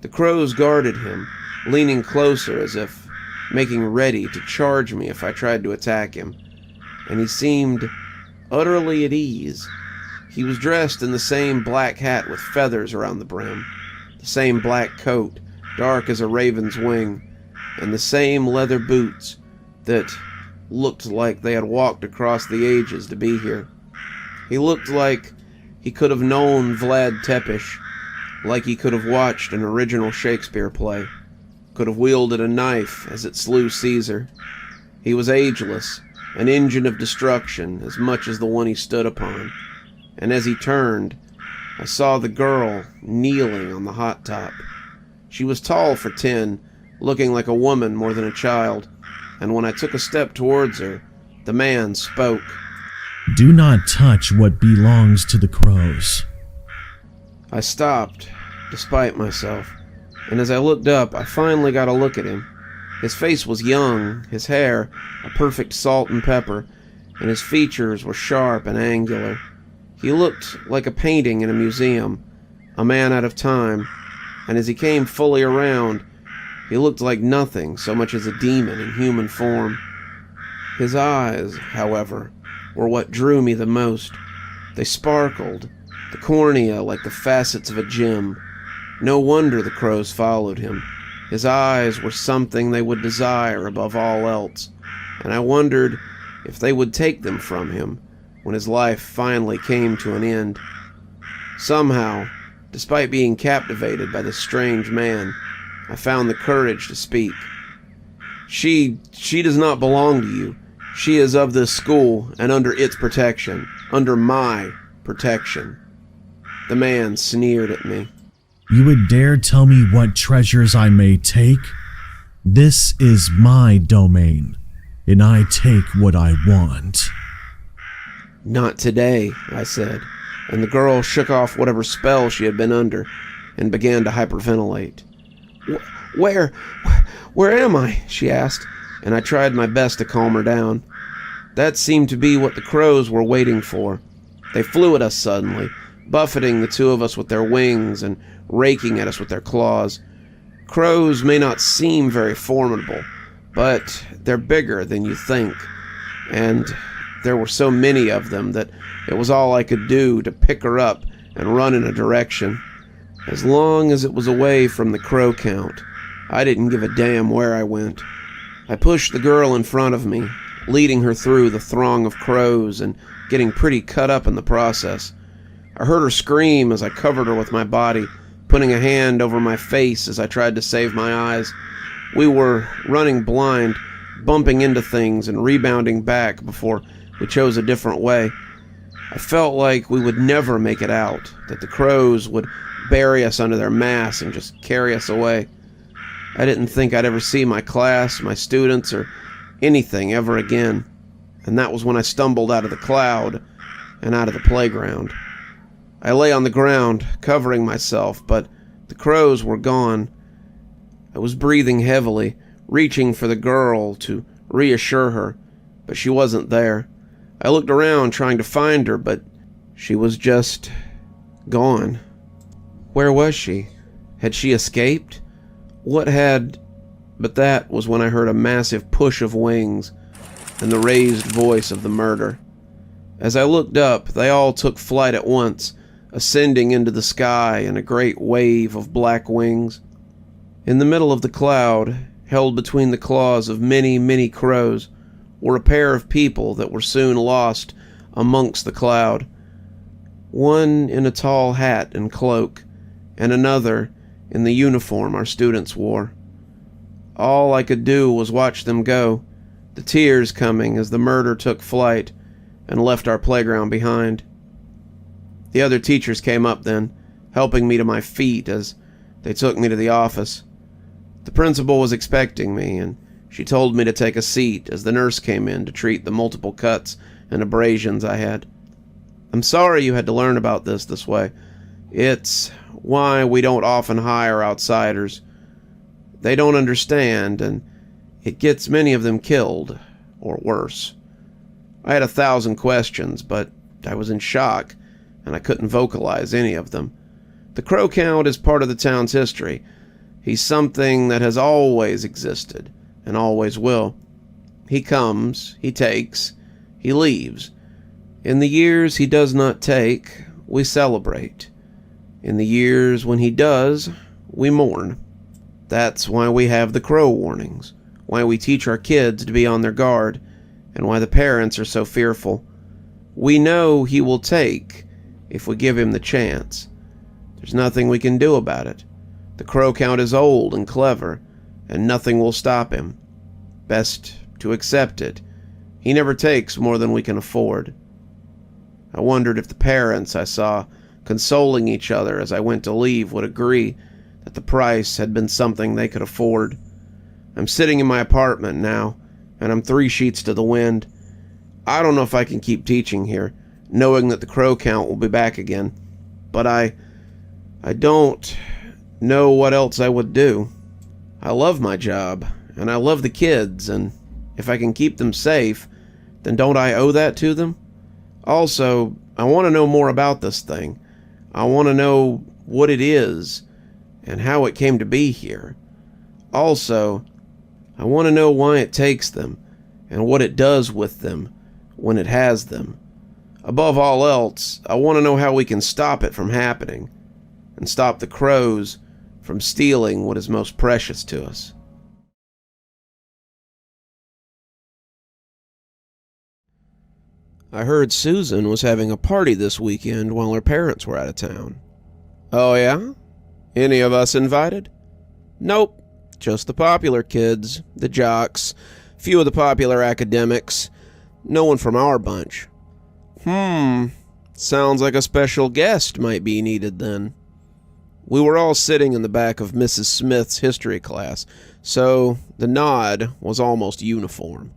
The crows guarded him, leaning closer as if making ready to charge me if I tried to attack him, and he seemed utterly at ease. He was dressed in the same black hat with feathers around the brim, the same black coat, dark as a raven's wing, and the same leather boots that looked like they had walked across the ages to be here. He looked like he could have known Vlad Tepes, like he could have watched an original Shakespeare play, could have wielded a knife as it slew Caesar. He was ageless, an engine of destruction as much as the one he stood upon, and as he turned, I saw the girl kneeling on the hot top. She was tall for 10, looking like a woman more than a child, and when I took a step towards her, the man spoke. "Do not touch what belongs to the crows." I stopped, despite myself, and as I looked up, I finally got a look at him. His face was young, his hair a perfect salt and pepper, and his features were sharp and angular. He looked like a painting in a museum, a man out of time, and as he came fully around, he looked like nothing so much as a demon in human form. His eyes, however, were what drew me the most. They sparkled, the cornea like the facets of a gem. No wonder the crows followed him. His eyes were something they would desire above all else, and I wondered if they would take them from him when his life finally came to an end. Somehow, despite being captivated by this strange man, I found the courage to speak. She does not belong to you. She is of this school and under its protection, under my protection." The man sneered at me. "You would dare tell me what treasures I may take? This is my domain, and I take what I want." "Not today," I said, and the girl shook off whatever spell she had been under and began to hyperventilate. Where am I?" she asked, and I tried my best to calm her down. That seemed to be what the crows were waiting for. They flew at us suddenly, buffeting the two of us with their wings and raking at us with their claws. Crows may not seem very formidable, but they're bigger than you think, and there were so many of them that it was all I could do to pick her up and run in a direction. As long as it was away from the crow count, I didn't give a damn where I went. I pushed the girl in front of me, leading her through the throng of crows and getting pretty cut up in the process. I heard her scream as I covered her with my body, putting a hand over my face as I tried to save my eyes. We were running blind, bumping into things and rebounding back before we chose a different way. I felt like we would never make it out, that the crows would bury us under their mass and just carry us away. I didn't think I'd ever see my class, my students, or anything ever again. And that was when I stumbled out of the cloud and out of the playground. I lay on the ground, covering myself, but the crows were gone. I was breathing heavily, reaching for the girl to reassure her, but she wasn't there. I looked around trying to find her, but she was just gone. Where was she? Had she escaped? What had... But that was when I heard a massive push of wings and the raised voice of the murder. As I looked up, they all took flight at once, ascending into the sky in a great wave of black wings. In the middle of the cloud, held between the claws of many, many crows, were a pair of people that were soon lost amongst the cloud. One in a tall hat and cloak, and another in the uniform our students wore. All I could do was watch them go, the tears coming as the murder took flight and left our playground behind. The other teachers came up then, helping me to my feet as they took me to the office. The principal was expecting me, and she told me to take a seat as the nurse came in to treat the multiple cuts and abrasions I had. "I'm sorry you had to learn about this way. It's why we don't often hire outsiders. They don't understand, and it gets many of them killed, or worse." I had 1,000 questions, but I was in shock, and I couldn't vocalize any of them. The crow count is part of the town's history. He's something that has always existed, and always will. He comes, he takes, he leaves. In the years he does not take, we celebrate. In the years when he does, we mourn. That's why we have the crow warnings, why we teach our kids to be on their guard, and why the parents are so fearful. We know he will take if we give him the chance. There's nothing we can do about it. The crow count is old and clever, and nothing will stop him. Best to accept it. He never takes more than we can afford. I wondered if the parents I saw consoling each other as I went to leave would agree that the price had been something they could afford. I'm sitting in my apartment now, and I'm 3 sheets to the wind. I don't know if I can keep teaching here, knowing that the crow count will be back again. But I don't know what else I would do. I love my job, and I love the kids, and if I can keep them safe, then don't I owe that to them? Also, I want to know more about this thing. I want to know what it is, and how it came to be here. Also, I want to know why it takes them, and what it does with them when it has them. Above all else, I want to know how we can stop it from happening, and stop the crows from stealing what is most precious to us. I heard Susan was having a party this weekend while her parents were out of town. Oh yeah? Any of us invited? Nope. Just the popular kids, the jocks, few of the popular academics. No one from our bunch. Sounds like a special guest might be needed then. We were all sitting in the back of Mrs. Smith's history class, so the nod was almost uniform.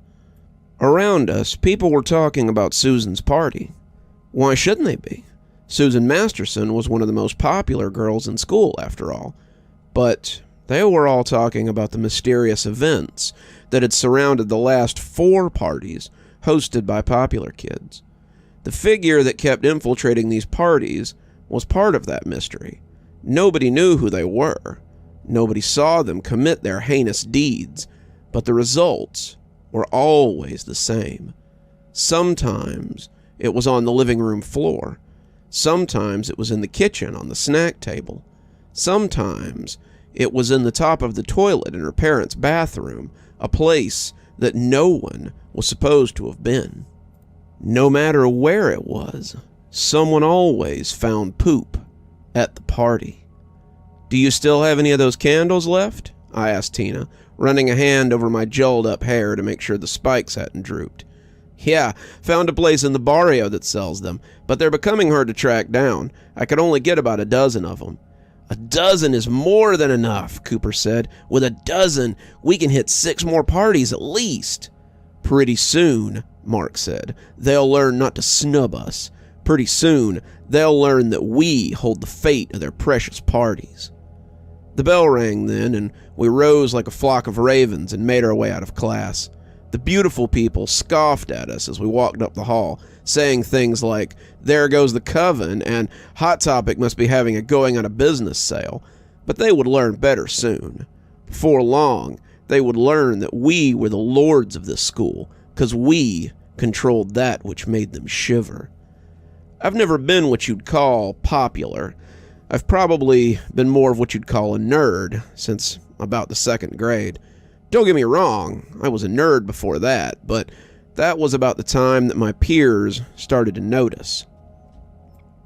Around us, people were talking about Susan's party. Why shouldn't they be? Susan Masterson was one of the most popular girls in school, after all. But They were all talking about the mysterious events that had surrounded the last 4 parties hosted by popular kids. The figure that kept infiltrating these parties was part of that mystery. Nobody knew who they were. Nobody saw them commit their heinous deeds, but the results were always the same. Sometimes it was on the living room floor. Sometimes it was in the kitchen on the snack table. Sometimes it was in the top of the toilet in her parents' bathroom, a place that no one was supposed to have been. No matter where it was, someone always found poop at the party. "Do you still have any of those candles left?" I asked Tina, running a hand over my gelled-up hair to make sure the spikes hadn't drooped. "Yeah, found a place in the barrio that sells them, but they're becoming hard to track down. I could only get about a dozen of them." "A dozen is more than enough," Cooper said. "With a dozen, we can hit 6 more parties at least." "Pretty soon," Mark said, "they'll learn not to snub us. Pretty soon, they'll learn that we hold the fate of their precious parties." The bell rang then, and we rose like a flock of ravens and made our way out of class. The beautiful people scoffed at us as we walked up the hall, saying things like, "There goes the coven," and "Hot Topic must be having a going out of business sale." But they would learn better soon. Before long, they would learn that we were the lords of this school, because we controlled that which made them shiver. I've never been what you'd call popular. I've probably been more of what you'd call a nerd since about the 2nd grade. Don't get me wrong, I was a nerd before that, but that was about the time that my peers started to notice.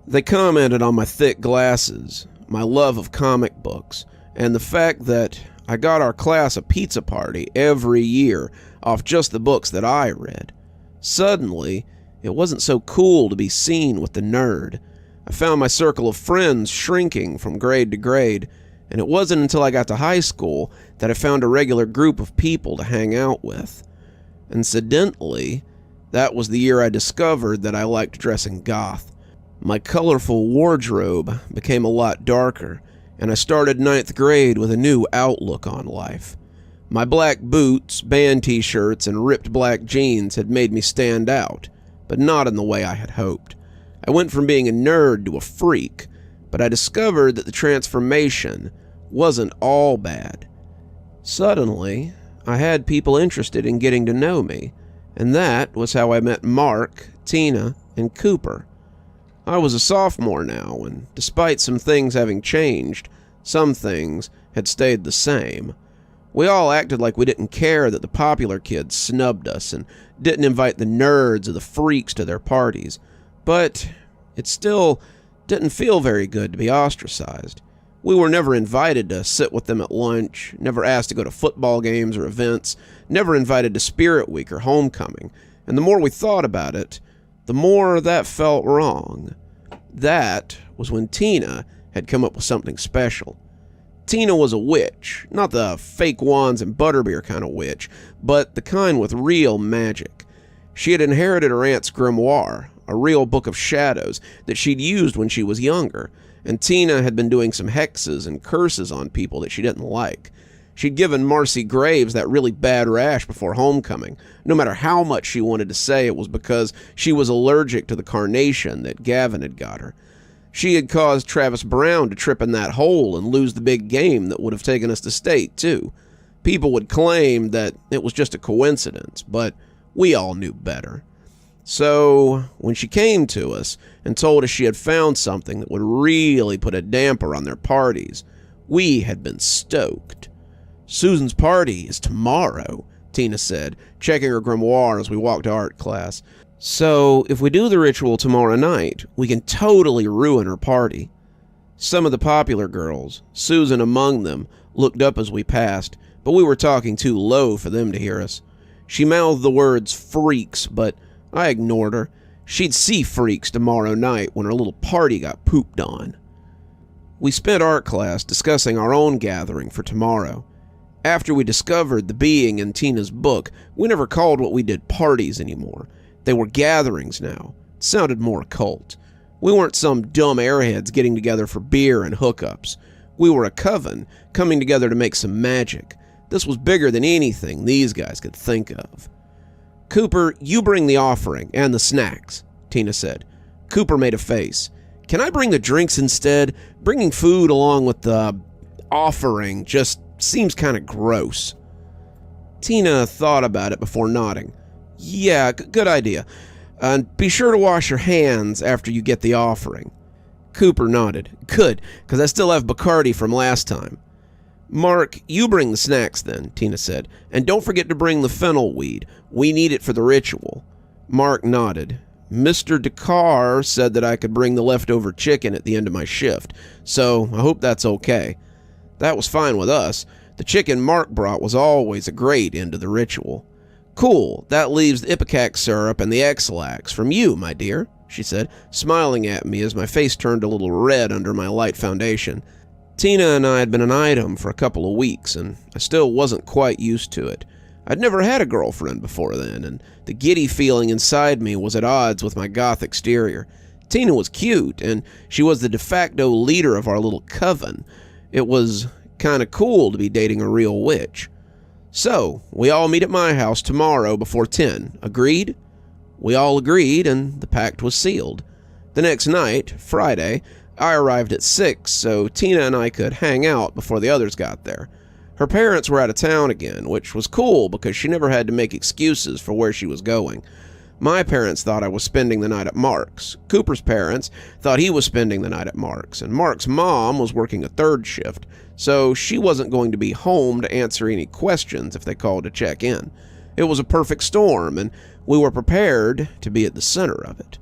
They commented on my thick glasses, my love of comic books, and the fact that I got our class a pizza party every year off just the books that I read. Suddenly, it wasn't so cool to be seen with the nerd. I found my circle of friends shrinking from grade to grade, and it wasn't until I got to high school that I found a regular group of people to hang out with. Incidentally, that was the year I discovered that I liked dressing goth. My colorful wardrobe became a lot darker, and I started 9th grade with a new outlook on life. My black boots, band t-shirts, and ripped black jeans had made me stand out, but not in the way I had hoped. I went from being a nerd to a freak, but I discovered that the transformation wasn't all bad. Suddenly, I had people interested in getting to know me, and that was how I met Mark, Tina, and Cooper. I was a sophomore now, and despite some things having changed, some things had stayed the same. We all acted like we didn't care that the popular kids snubbed us and didn't invite the nerds or the freaks to their parties, but it still didn't feel very good to be ostracized. We were never invited to sit with them at lunch, never asked to go to football games or events, never invited to Spirit Week or homecoming, and the more we thought about it, the more that felt wrong. That was when Tina had come up with something special. Tina was a witch, not the fake wands and butterbeer kind of witch, but the kind with real magic. She had inherited her aunt's grimoire, a real book of shadows that she'd used when she was younger, and Tina had been doing some hexes and curses on people that she didn't like. She'd given Marcy Graves that really bad rash before homecoming, no matter how much she wanted to say it was because she was allergic to the carnation that Gavin had got her. She had caused Travis Brown to trip in that hole and lose the big game that would have taken us to state, too. People would claim that it was just a coincidence, but we all knew better. So, when she came to us and told us she had found something that would really put a damper on their parties, we had been stoked. "Susan's party is tomorrow," Tina said, checking her grimoire as we walked to art class. "So, if we do the ritual tomorrow night, we can totally ruin her party." Some of the popular girls, Susan among them, looked up as we passed, but we were talking too low for them to hear us. She mouthed the words freaks, but I ignored her. She'd see freaks tomorrow night when her little party got pooped on. We spent art class discussing our own gathering for tomorrow. After we discovered the being in Tina's book, we never called what we did parties anymore. They were gatherings now. It sounded more occult. We weren't some dumb airheads getting together for beer and hookups. We were a coven, coming together to make some magic. This was bigger than anything these guys could think of. "Cooper, you bring the offering and the snacks," Tina said. Cooper made a face. "Can I bring the drinks instead? Bringing food along with the offering just seems kind of gross." Tina thought about it before nodding. "Yeah, good idea. And be sure to wash your hands after you get the offering." Cooper nodded. "Good, because I still have Bacardi from last time." "Mark, you bring the snacks then," Tina said. "And don't forget to bring the fennel weed. We need it for the ritual." Mark nodded. "Mr. Dakar said that I could bring the leftover chicken at the end of my shift, so I hope that's okay." That was fine with us. The chicken Mark brought was always a great end to the ritual. "Cool, that leaves the ipecac syrup and the X-lax from you, my dear," she said, smiling at me as my face turned a little red under my light foundation. Tina and I had been an item for a couple of weeks, and I still wasn't quite used to it. I'd never had a girlfriend before then, and the giddy feeling inside me was at odds with my goth exterior. Tina was cute, and she was the de facto leader of our little coven. It was kind of cool to be dating a real witch. "So, we all meet at my house tomorrow before 10. Agreed?" We all agreed, and the pact was sealed. The next night, Friday, I arrived at 6, so Tina and I could hang out before the others got there. Her parents were out of town again, which was cool because she never had to make excuses for where she was going. My parents thought I was spending the night at Mark's. Cooper's parents thought he was spending the night at Mark's, and Mark's mom was working a third shift, so she wasn't going to be home to answer any questions if they called to check in. It was a perfect storm, and we were prepared to be at the center of it.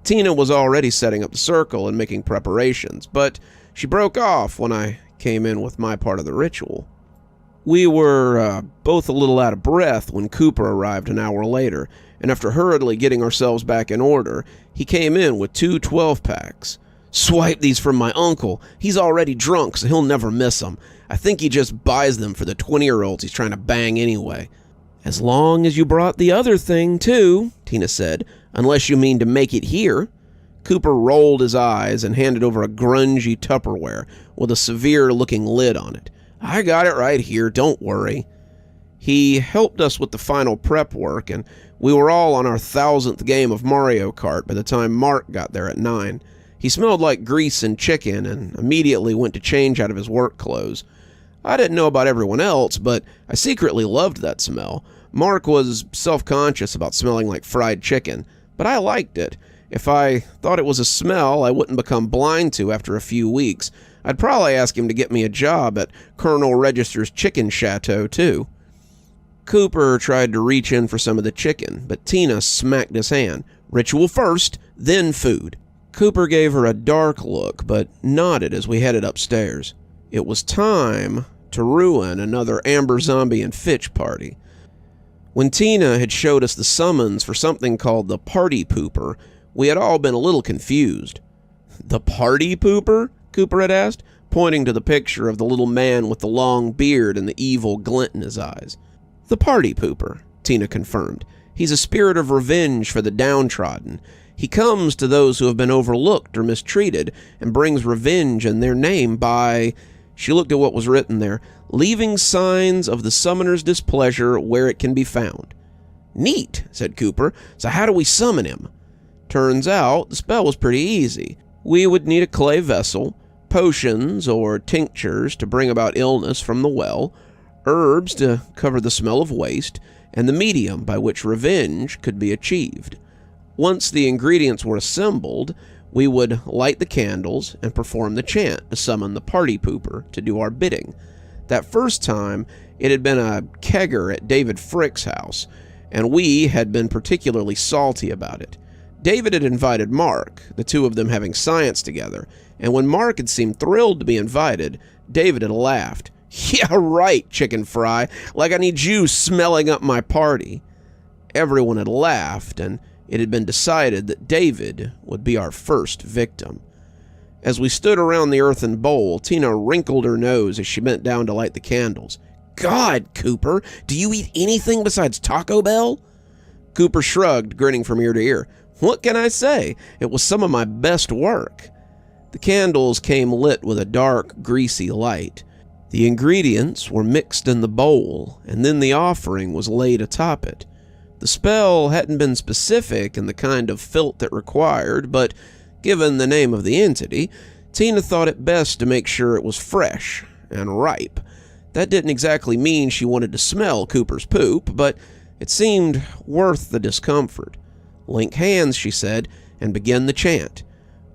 Tina was already setting up the circle and making preparations, but she broke off when I came in with my part of the ritual. We were both a little out of breath when Cooper arrived an hour later, and after hurriedly getting ourselves back in order, he came in with 2 12-packs. "Swipe these from my uncle. He's already drunk, so he'll never miss them. I think he just buys them for the 20-year-olds he's trying to bang anyway." "As long as you brought the other thing, too," Tina said, "unless you mean to make it here." Cooper rolled his eyes and handed over a grungy Tupperware with a severe-looking lid on it. "I got it right here, don't worry." He helped us with the final prep work, and we were all on our 1000th game of Mario Kart by the time Mark got there at 9. He smelled like grease and chicken and immediately went to change out of his work clothes. I didn't know about everyone else, but I secretly loved that smell. Mark was self-conscious about smelling like fried chicken, but I liked it. If I thought it was a smell I wouldn't become blind to after a few weeks, I'd probably ask him to get me a job at Colonel Register's Chicken Chateau, too. Cooper tried to reach in for some of the chicken, but Tina smacked his hand. "Ritual first, then food." Cooper gave her a dark look, but nodded as we headed upstairs. It was time to ruin another Amber Zombie and Fitch party. When Tina had showed us the summons for something called the Party Pooper, we had all been a little confused. "The Party Pooper?" Cooper had asked, pointing to the picture of the little man with the long beard and the evil glint in his eyes. "The Party Pooper," Tina confirmed. "He's a spirit of revenge for the downtrodden. He comes to those who have been overlooked or mistreated and brings revenge in their name by," she looked at what was written there, "leaving signs of the summoner's displeasure where it can be found." "Neat," said Cooper. "So how do we summon him?" Turns out the spell was pretty easy. We would need a clay vessel, potions or tinctures to bring about illness from the well, herbs to cover the smell of waste, and the medium by which revenge could be achieved. Once the ingredients were assembled, we would light the candles and perform the chant to summon the Party Pooper to do our bidding. That first time, it had been a kegger at David Frick's house, and we had been particularly salty about it. David had invited Mark, the two of them having science together, and when Mark had seemed thrilled to be invited, David had laughed. "Yeah, right, chicken fry, like I need you smelling up my party." Everyone had laughed, and it had been decided that David would be our first victim. As we stood around the earthen bowl, Tina wrinkled her nose as she bent down to light the candles. "God, Cooper, do you eat anything besides Taco Bell?" Cooper shrugged, grinning from ear to ear. "What can I say? It was some of my best work." The candles came lit with a dark, greasy light. The ingredients were mixed in the bowl, and then the offering was laid atop it. The spell hadn't been specific in the kind of filth it required, but given the name of the entity, Tina thought it best to make sure it was fresh and ripe. That didn't exactly mean she wanted to smell Cooper's poop, but it seemed worth the discomfort. "Link hands," she said, and begin the chant.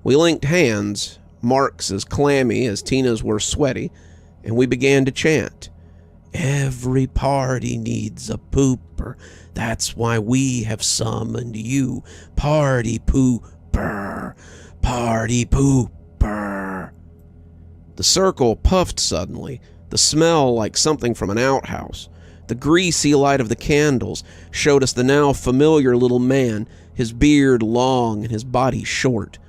We linked hands, Mark's as clammy as Tina's were sweaty, and we began to chant. "Every party needs a pooper. That's why we have summoned you. Party pooper. Party pooper." The circle puffed suddenly, the smell like something from an outhouse. The greasy light of the candles showed us the now familiar little man, his beard long and his body short.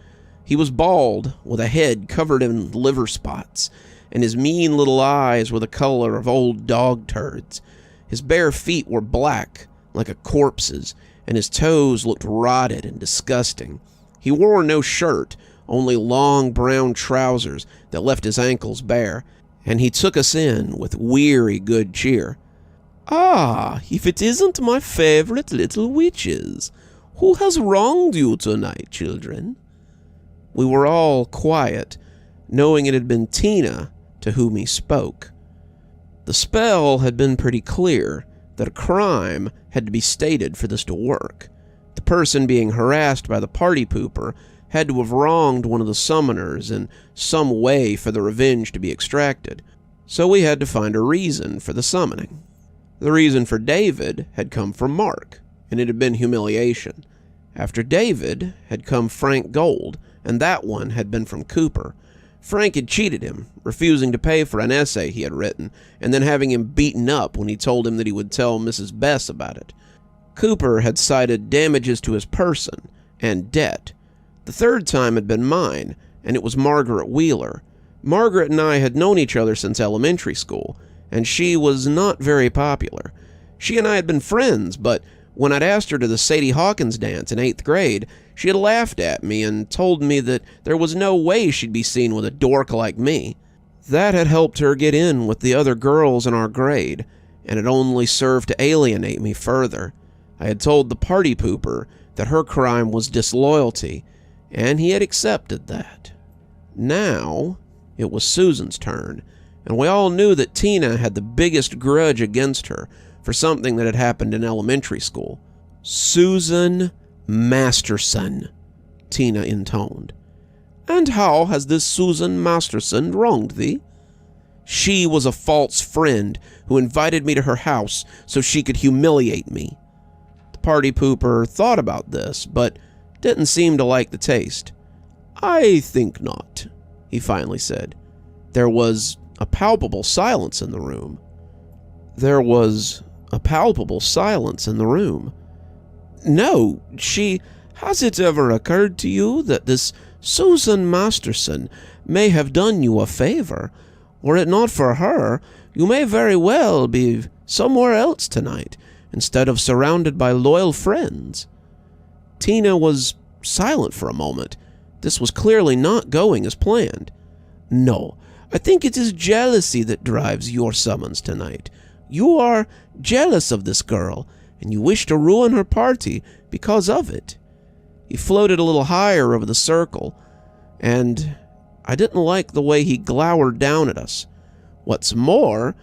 He was bald, with a head covered in liver spots, and his mean little eyes were the color of old dog turds. His bare feet were black, like a corpse's, and his toes looked rotted and disgusting. He wore no shirt, only long brown trousers that left his ankles bare, and he took us in with weary good cheer. "Ah, if it isn't my favorite little witches! Who has wronged you tonight, children?" We were all quiet, knowing it had been Tina to whom he spoke. The spell had been pretty clear that a crime had to be stated for this to work. The person being harassed by the party pooper had to have wronged one of the summoners in some way for the revenge to be extracted, so we had to find a reason for the summoning. The reason for David had come from Mark, and it had been humiliation. After David had come Frank Gold, and that one had been from Cooper. Frank had cheated him, refusing to pay for an essay he had written, and then having him beaten up when he told him that he would tell Mrs. Bess about it. Cooper had cited damages to his person and debt. The third time had been mine, and it was Margaret Wheeler. Margaret and I had known each other since elementary school, and she was not very popular. She and I had been friends, but when I'd asked her to the Sadie Hawkins dance in 8th grade, she had laughed at me and told me that there was no way she'd be seen with a dork like me. That had helped her get in with the other girls in our grade, and it only served to alienate me further. I had told the party pooper that her crime was disloyalty, and he had accepted that. Now, it was Susan's turn, and we all knew that Tina had the biggest grudge against her for something that had happened in elementary school. "Susan Masterson," Tina intoned. "And how has this Susan Masterson wronged thee?" "She was a false friend who invited me to her house so she could humiliate me." The party pooper thought about this, but didn't seem to like the taste. "I think not," he finally said. There was a palpable silence in the room. "No, has it ever occurred to you that this Susan Masterson may have done you a favor? Were it not for her, you may very well be somewhere else tonight, instead of surrounded by loyal friends." Tina was silent for a moment. This was clearly not going as planned. "No, I think it is jealousy that drives your summons tonight. You are jealous of this girl, and you wish to ruin her party because of it." He floated a little higher over the circle, and I didn't like the way he glowered down at us. "What's more,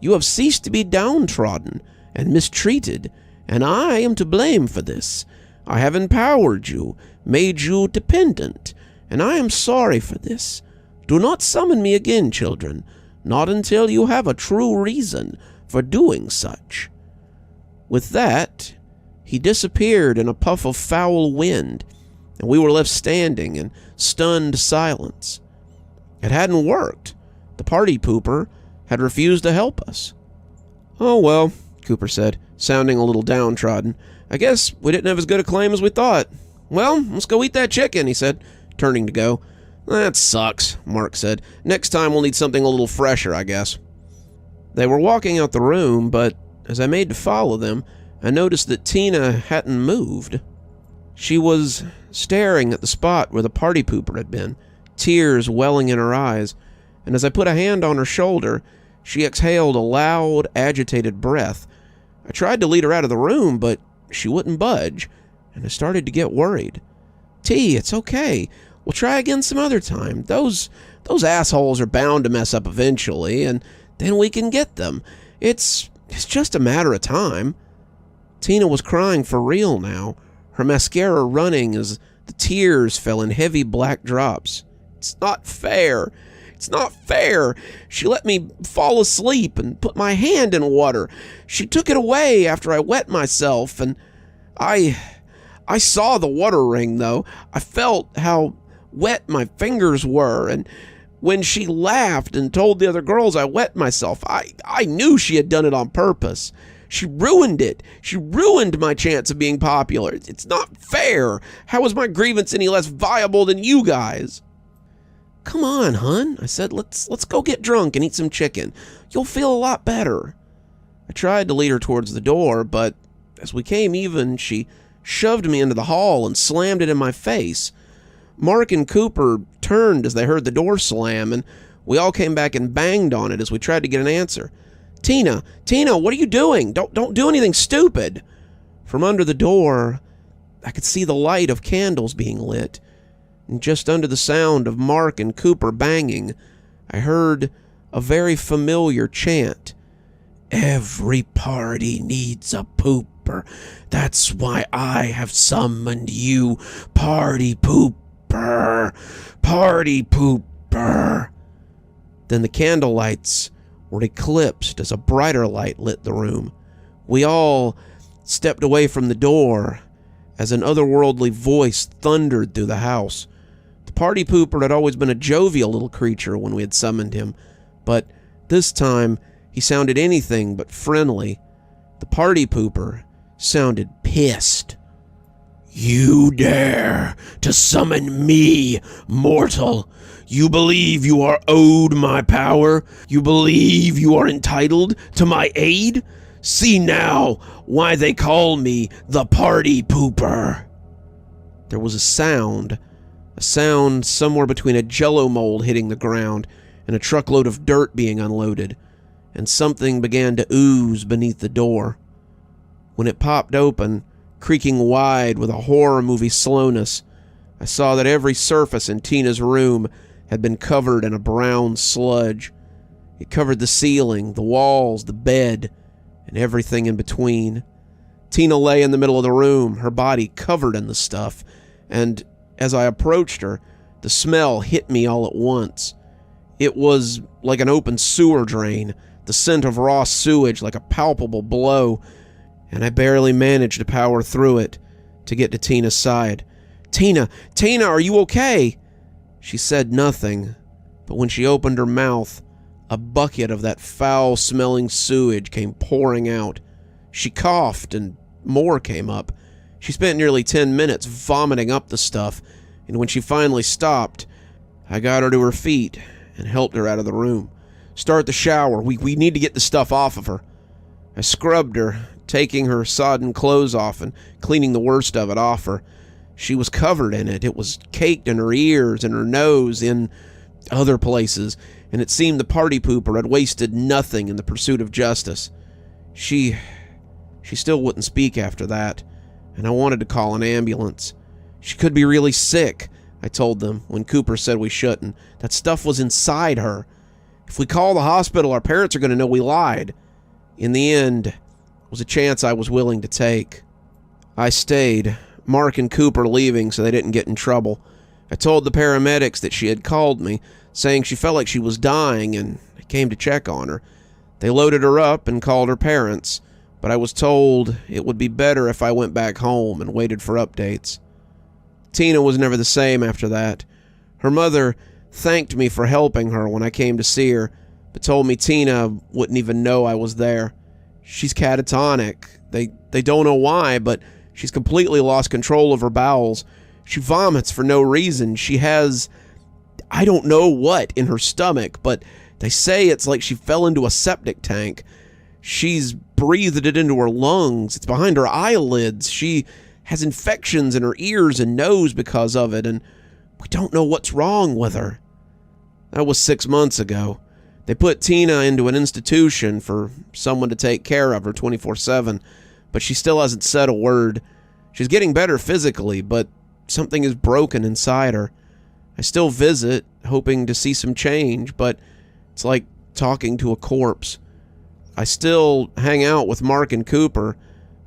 you have ceased to be downtrodden and mistreated, and I am to blame for this. I have empowered you, made you dependent, and I am sorry for this. Do not summon me again, children, not until you have a true reason for doing such." With that, he disappeared in a puff of foul wind, and we were left standing in stunned silence. It hadn't worked. The party pooper had refused to help us. "Oh well," Cooper said, sounding a little downtrodden. "I guess we didn't have as good a claim as we thought. Well, let's go eat that chicken," he said, turning to go. "That sucks," Mark said. "Next time we'll need something a little fresher, I guess." They were walking out the room, but as I made to follow them, I noticed that Tina hadn't moved. She was staring at the spot where the party pooper had been, tears welling in her eyes, and as I put a hand on her shoulder, she exhaled a loud, agitated breath. I tried to lead her out of the room, but she wouldn't budge, and I started to get worried. T, it's okay. We'll try again some other time. Those assholes are bound to mess up eventually, and then we can get them. It's just a matter of time. Tina was crying for real now, her mascara running as the tears fell in heavy black drops. It's not fair. It's not fair. She let me fall asleep and put my hand in water. She took it away after I wet myself, and I saw the water ring, though. I felt how wet my fingers were, and when she laughed and told the other girls I wet myself, I knew she had done it on purpose. She ruined it. She ruined my chance of being popular. It's not fair. How is my grievance any less viable than you guys? Come on, hun, I said. Let's go get drunk and eat some chicken. You'll feel a lot better. I tried to lead her towards the door, but as we came even, she shoved me into the hall and slammed it in my face. Mark and Cooper turned as they heard the door slam, and we all came back and banged on it as we tried to get an answer. Tina, what are you doing? Don't do anything stupid. From under the door, I could see the light of candles being lit, and just under the sound of Mark and Cooper banging, I heard a very familiar chant. Every party needs a pooper. That's why I have summoned you, party pooper, party pooper. Then the candle lights were eclipsed as a brighter light lit the room. We all stepped away from the door as an otherworldly voice thundered through the house. The party pooper had always been a jovial little creature when we had summoned him, but this time he sounded anything but friendly. The party pooper sounded pissed. You dare to summon me, mortal? You believe you are owed my power? You believe you are entitled to my aid? See now why they call me the party pooper. There was a sound somewhere between a jello mold hitting the ground and a truckload of dirt being unloaded, and something began to ooze beneath the door. When it popped open, creaking wide with a horror movie slowness, I saw that every surface in Tina's room had been covered in a brown sludge. It covered the ceiling, the walls, the bed, and everything in between. Tina lay in the middle of the room, her body covered in the stuff, and as I approached her, the smell hit me all at once. It was like an open sewer drain, the scent of raw sewage like a palpable blow, and I barely managed to power through it to get to Tina's side. Tina, are you okay? She said nothing, but when she opened her mouth, a bucket of that foul-smelling sewage came pouring out. She coughed, and more came up. She spent nearly 10 minutes vomiting up the stuff, and when she finally stopped, I got her to her feet and helped her out of the room. Start the shower. We need to get the stuff off of her. I scrubbed her, taking her sodden clothes off and cleaning the worst of it off her. She was covered in it. It was caked in her ears and her nose, in other places, and it seemed the party pooper had wasted nothing in the pursuit of justice. She still wouldn't speak after that, and I wanted to call an ambulance. She could be really sick, I told them, when Cooper said we shouldn't. That stuff was inside her. If we call the hospital, our parents are going to know we lied. In the end, it was a chance I was willing to take. I stayed, Mark and Cooper leaving so they didn't get in trouble. I told the paramedics that she had called me, saying she felt like she was dying, and I came to check on her. They loaded her up and called her parents, but I was told it would be better if I went back home and waited for updates. Tina was never the same after that. Her mother thanked me for helping her when I came to see her, but told me Tina wouldn't even know I was there. She's catatonic. They don't know why, but she's completely lost control of her bowels. She vomits for no reason. She has, I don't know what, in her stomach, but they say it's like she fell into a septic tank. She's breathed it into her lungs. It's behind her eyelids. She has infections in her ears and nose because of it, and We don't know what's wrong with her. That was 6 months ago. They put Tina into an institution for someone to take care of her 24/7, but she still hasn't said a word. She's getting better physically, but something is broken inside her. I still visit, hoping to see some change, but it's like talking to a corpse. I still hang out with Mark and Cooper,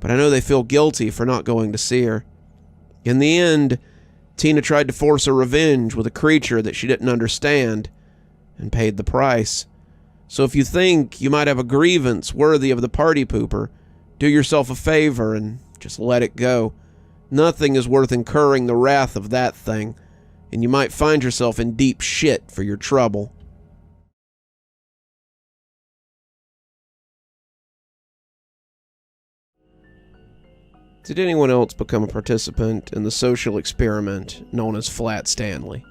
but I know they feel guilty for not going to see her. In the end, Tina tried to force her revenge with a creature that she didn't understand, and paid the price. So if you think you might have a grievance worthy of the party pooper, do yourself a favor and just let it go. Nothing is worth incurring the wrath of that thing, and you might find yourself in deep shit for your trouble. Did anyone else become a participant in the social experiment known as Flat Stanley?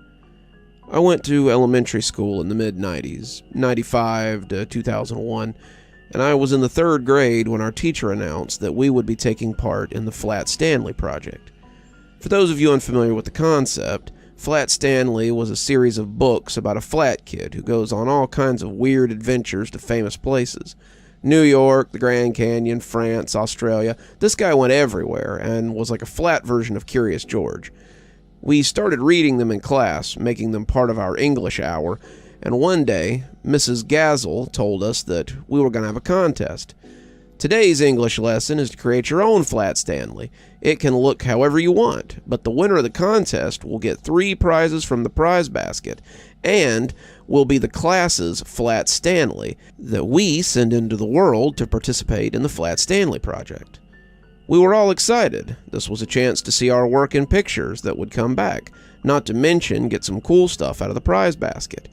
I went to elementary school in the mid-90s, 95 to 2001, and I was in the 3rd grade when our teacher announced that we would be taking part in the Flat Stanley project. For those of you unfamiliar with the concept, Flat Stanley was a series of books about a flat kid who goes on all kinds of weird adventures to famous places. New York, the Grand Canyon, France, Australia. This guy went everywhere and was like a flat version of Curious George. We started reading them in class, making them part of our English hour, and one day, Mrs. Gazel told us that we were going to have a contest. Today's English lesson is to create your own Flat Stanley. It can look however you want, but the winner of the contest will get 3 prizes from the prize basket, and will be the class's Flat Stanley that we send into the world to participate in the Flat Stanley project. We were all excited. This was a chance to see our work in pictures that would come back, not to mention get some cool stuff out of the prize basket.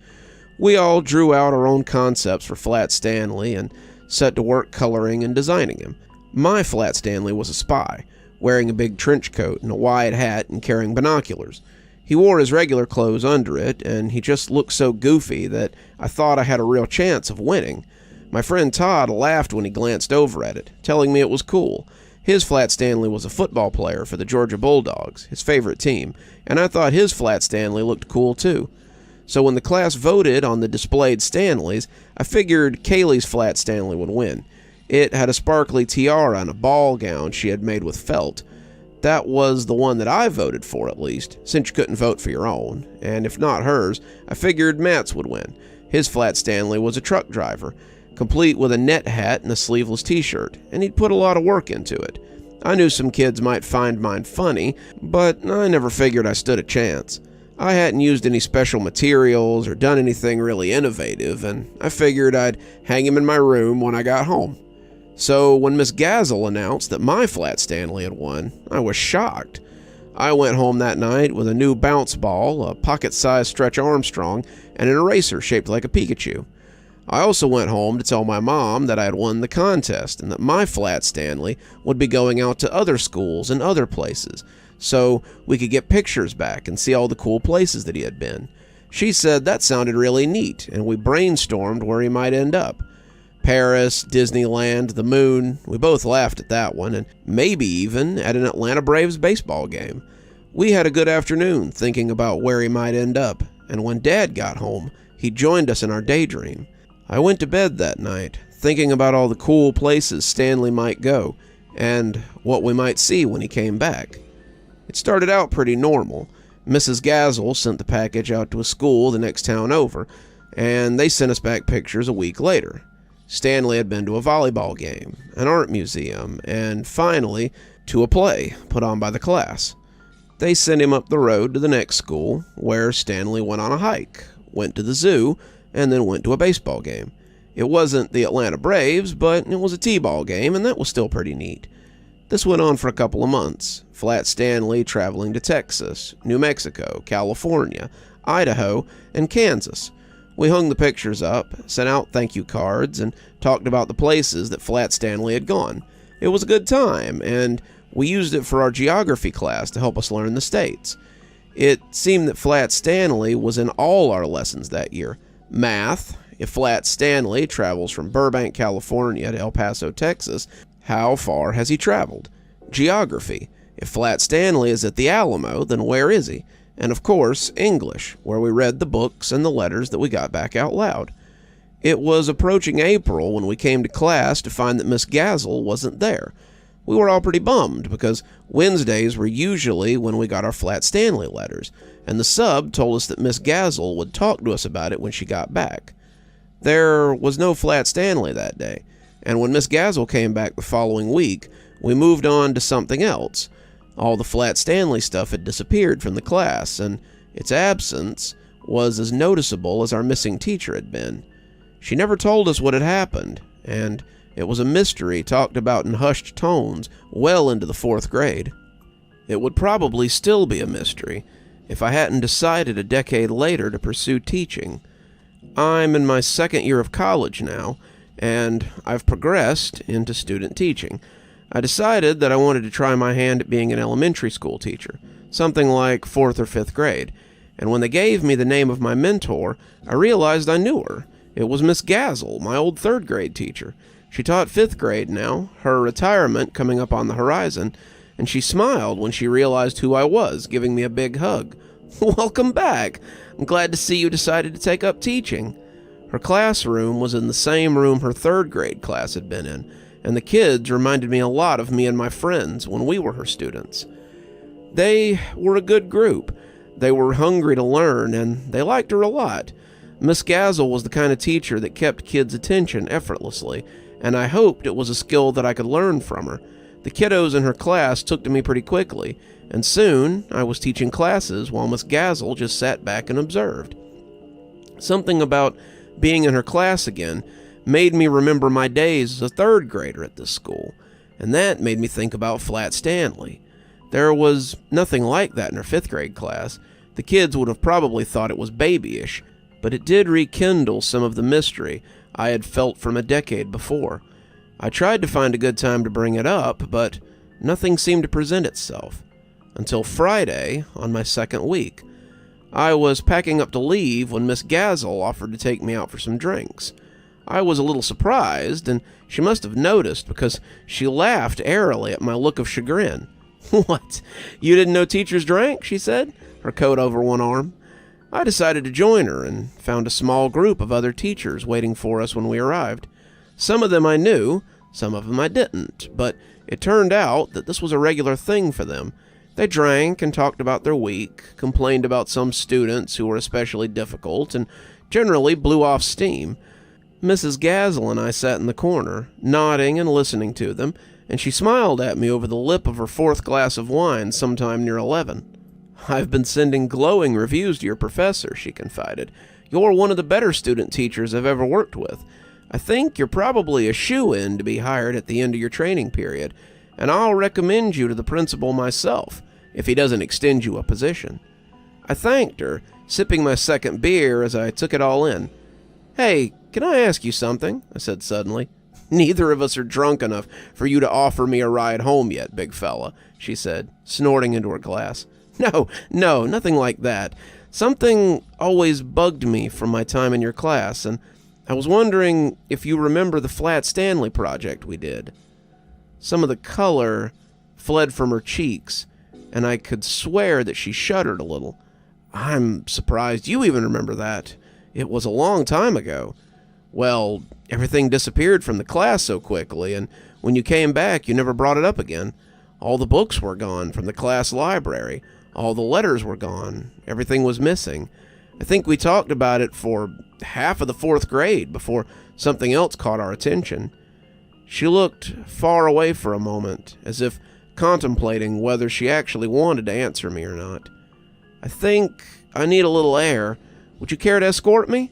We all drew out our own concepts for Flat Stanley and set to work coloring and designing him. My Flat Stanley was a spy, wearing a big trench coat and a wide hat and carrying binoculars. He wore his regular clothes under it, and he just looked so goofy that I thought I had a real chance of winning. My friend Todd laughed when he glanced over at it, telling me it was cool. His Flat Stanley was a football player for the Georgia Bulldogs, his favorite team, and I thought his Flat Stanley looked cool too. So when the class voted on the displayed Stanleys, I figured Kaylee's Flat Stanley would win. It had a sparkly tiara and a ball gown she had made with felt. That was the one that I voted for, at least, since you couldn't vote for your own, and if not hers, I figured Matt's would win. His Flat Stanley was a truck driver, complete with a net hat and a sleeveless t-shirt, and he'd put a lot of work into it. I knew some kids might find mine funny, but I never figured I stood a chance. I hadn't used any special materials or done anything really innovative, and I figured I'd hang him in my room when I got home. So when Miss Gazel announced that my Flat Stanley had won, I was shocked. I went home that night with a new bounce ball, a pocket-sized Stretch Armstrong, and an eraser shaped like a Pikachu. I also went home to tell my mom that I had won the contest and that my Flat Stanley would be going out to other schools and other places, so we could get pictures back and see all the cool places that he had been. She said that sounded really neat, and we brainstormed where he might end up. Paris, Disneyland, the moon. We both laughed at that one, and maybe even at an Atlanta Braves baseball game. We had a good afternoon thinking about where he might end up, and when Dad got home, he joined us in our daydream. I went to bed that night, thinking about all the cool places Stanley might go, and what we might see when he came back. It started out pretty normal. Mrs. Gazel sent the package out to a school the next town over, and they sent us back pictures a week later. Stanley had been to a volleyball game, an art museum, and finally to a play put on by the class. They sent him up the road to the next school, where Stanley went on a hike, went to the zoo, and then went to a baseball game. It wasn't the Atlanta Braves, but it was a t-ball game, and that was still pretty neat. This went on for a couple of months, Flat Stanley traveling to Texas, New Mexico, California, Idaho, and Kansas. We hung the pictures up, sent out thank you cards, and talked about the places that Flat Stanley had gone. It was a good time, and we used it for our geography class to help us learn the states. It seemed that Flat Stanley was in all our lessons that year. Math, if Flat Stanley travels from Burbank, California to El Paso, Texas, how far has he traveled? Geography, if Flat Stanley is at the Alamo, then where is he? and of course, English, where we read the books and the letters that we got back out loud. It was approaching April when we came to class to find that Miss Gazel wasn't there. We were all pretty bummed because Wednesdays were usually when we got our Flat Stanley letters, and the sub told us that Miss Gazel would talk to us about it when she got back. There was no Flat Stanley that day, and when Miss Gazel came back the following week, we moved on to something else. All the Flat Stanley stuff had disappeared from the class, and its absence was as noticeable as our missing teacher had been. She never told us what had happened, and it was a mystery talked about in hushed tones well into the 4th grade. It would probably still be a mystery if I hadn't decided a decade later to pursue teaching. I'm in my 2nd year of college now, and I've progressed into student teaching. I decided that I wanted to try my hand at being an elementary school teacher, something like 4th or 5th grade, and when they gave me the name of my mentor, I realized I knew her. It was Miss Gazel, my old 3rd grade teacher. She taught 5th grade now, her retirement coming up on the horizon, and she smiled when she realized who I was, giving me a big hug. "Welcome back. I'm glad to see you decided to take up teaching." Her classroom was in the same room her 3rd grade class had been in, and the kids reminded me a lot of me and my friends when we were her students. They were a good group. They were hungry to learn, and they liked her a lot. Miss Gazel was the kind of teacher that kept kids' attention effortlessly, and I hoped it was a skill that I could learn from her. The kiddos in her class took to me pretty quickly, and soon I was teaching classes while Miss Gazel just sat back and observed. Something about being in her class again made me remember my days as a 3rd grader at this school, and that made me think about Flat Stanley. There was nothing like that in her 5th grade class. The kids would have probably thought it was babyish, but it did rekindle some of the mystery I had felt from a decade before. I tried to find a good time to bring it up, but nothing seemed to present itself. Until Friday, on my 2nd week. I was packing up to leave when Miss Gazel offered to take me out for some drinks. I was a little surprised, and she must have noticed because she laughed airily at my look of chagrin. "What, you didn't know teachers drank?" she said, her coat over one arm. I decided to join her and found a small group of other teachers waiting for us when we arrived. Some of them I knew, some of them I didn't, but it turned out that this was a regular thing for them. They drank and talked about their week, complained about some students who were especially difficult, and generally blew off steam. Mrs. Gazel and I sat in the corner, nodding and listening to them, and she smiled at me over the lip of her 4th glass of wine sometime near 11. "I've been sending glowing reviews to your professor," she confided. "You're one of the better student teachers I've ever worked with. I think you're probably a shoo-in to be hired at the end of your training period, and I'll recommend you to the principal myself, if he doesn't extend you a position." I thanked her, sipping my 2nd beer as I took it all in. "Hey, can I ask you something?" I said suddenly. "Neither of us are drunk enough for you to offer me a ride home yet, big fella," she said, snorting into her glass. No, nothing like that. Something always bugged me from my time in your class, and I was wondering if you remember the Flat Stanley project we did." Some of the color fled from her cheeks, and I could swear that she shuddered a little. "I'm surprised you even remember that. It was a long time ago." "Well, everything disappeared from the class so quickly, and when you came back, you never brought it up again. All the books were gone from the class library. All the letters were gone. Everything was missing. I think we talked about it for half of the 4th grade before something else caught our attention." She looked far away for a moment, as if contemplating whether she actually wanted to answer me or not. "I think I need a little air. Would you care to escort me?"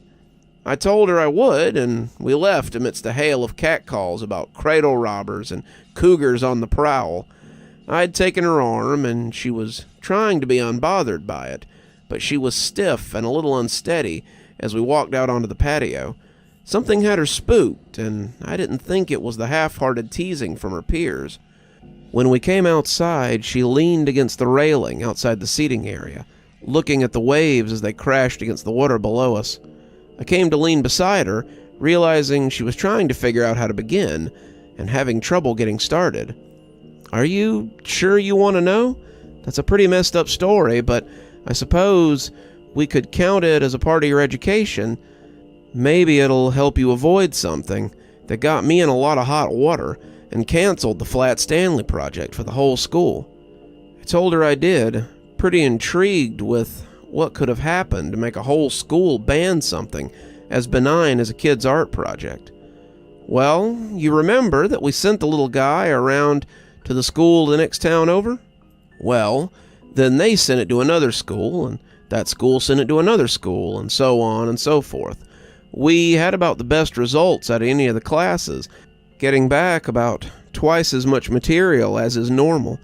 I told her I would, and we left amidst a hail of catcalls about cradle robbers and cougars on the prowl. I'd taken her arm, and she was trying to be unbothered by it, but she was stiff and a little unsteady as we walked out onto the patio. Something had her spooked, and I didn't think it was the half-hearted teasing from her peers. When we came outside, she leaned against the railing outside the seating area, looking at the waves as they crashed against the water below us. I came to lean beside her, realizing she was trying to figure out how to begin, and having trouble getting started. "Are you sure you want to know? That's a pretty messed up story, but I suppose we could count it as a part of your education. Maybe it'll help you avoid something that got me in a lot of hot water and canceled the Flat Stanley project for the whole school. I told her I did, pretty intrigued with what could have happened to make a whole school ban something as benign as a kid's art project. Well, you remember that we sent the little guy around to the school the next town over? Well, then they sent it to another school, and that school sent it to another school, and so on and so forth. We had about the best results out of any of the classes, getting back about twice as much material as is normal.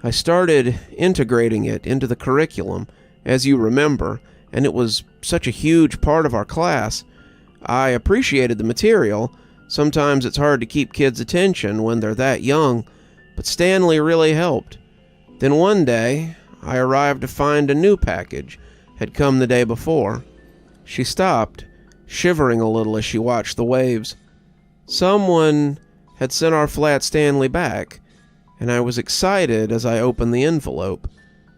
I started integrating it into the curriculum, as you remember, and it was such a huge part of our class. I appreciated the material. Sometimes it's hard to keep kids' attention when they're that young, but Stanley really helped. Then one day, I arrived to find a new package had come the day before. She stopped, shivering a little as she watched the waves. Someone had sent our Flat Stanley back, and I was excited as I opened the envelope.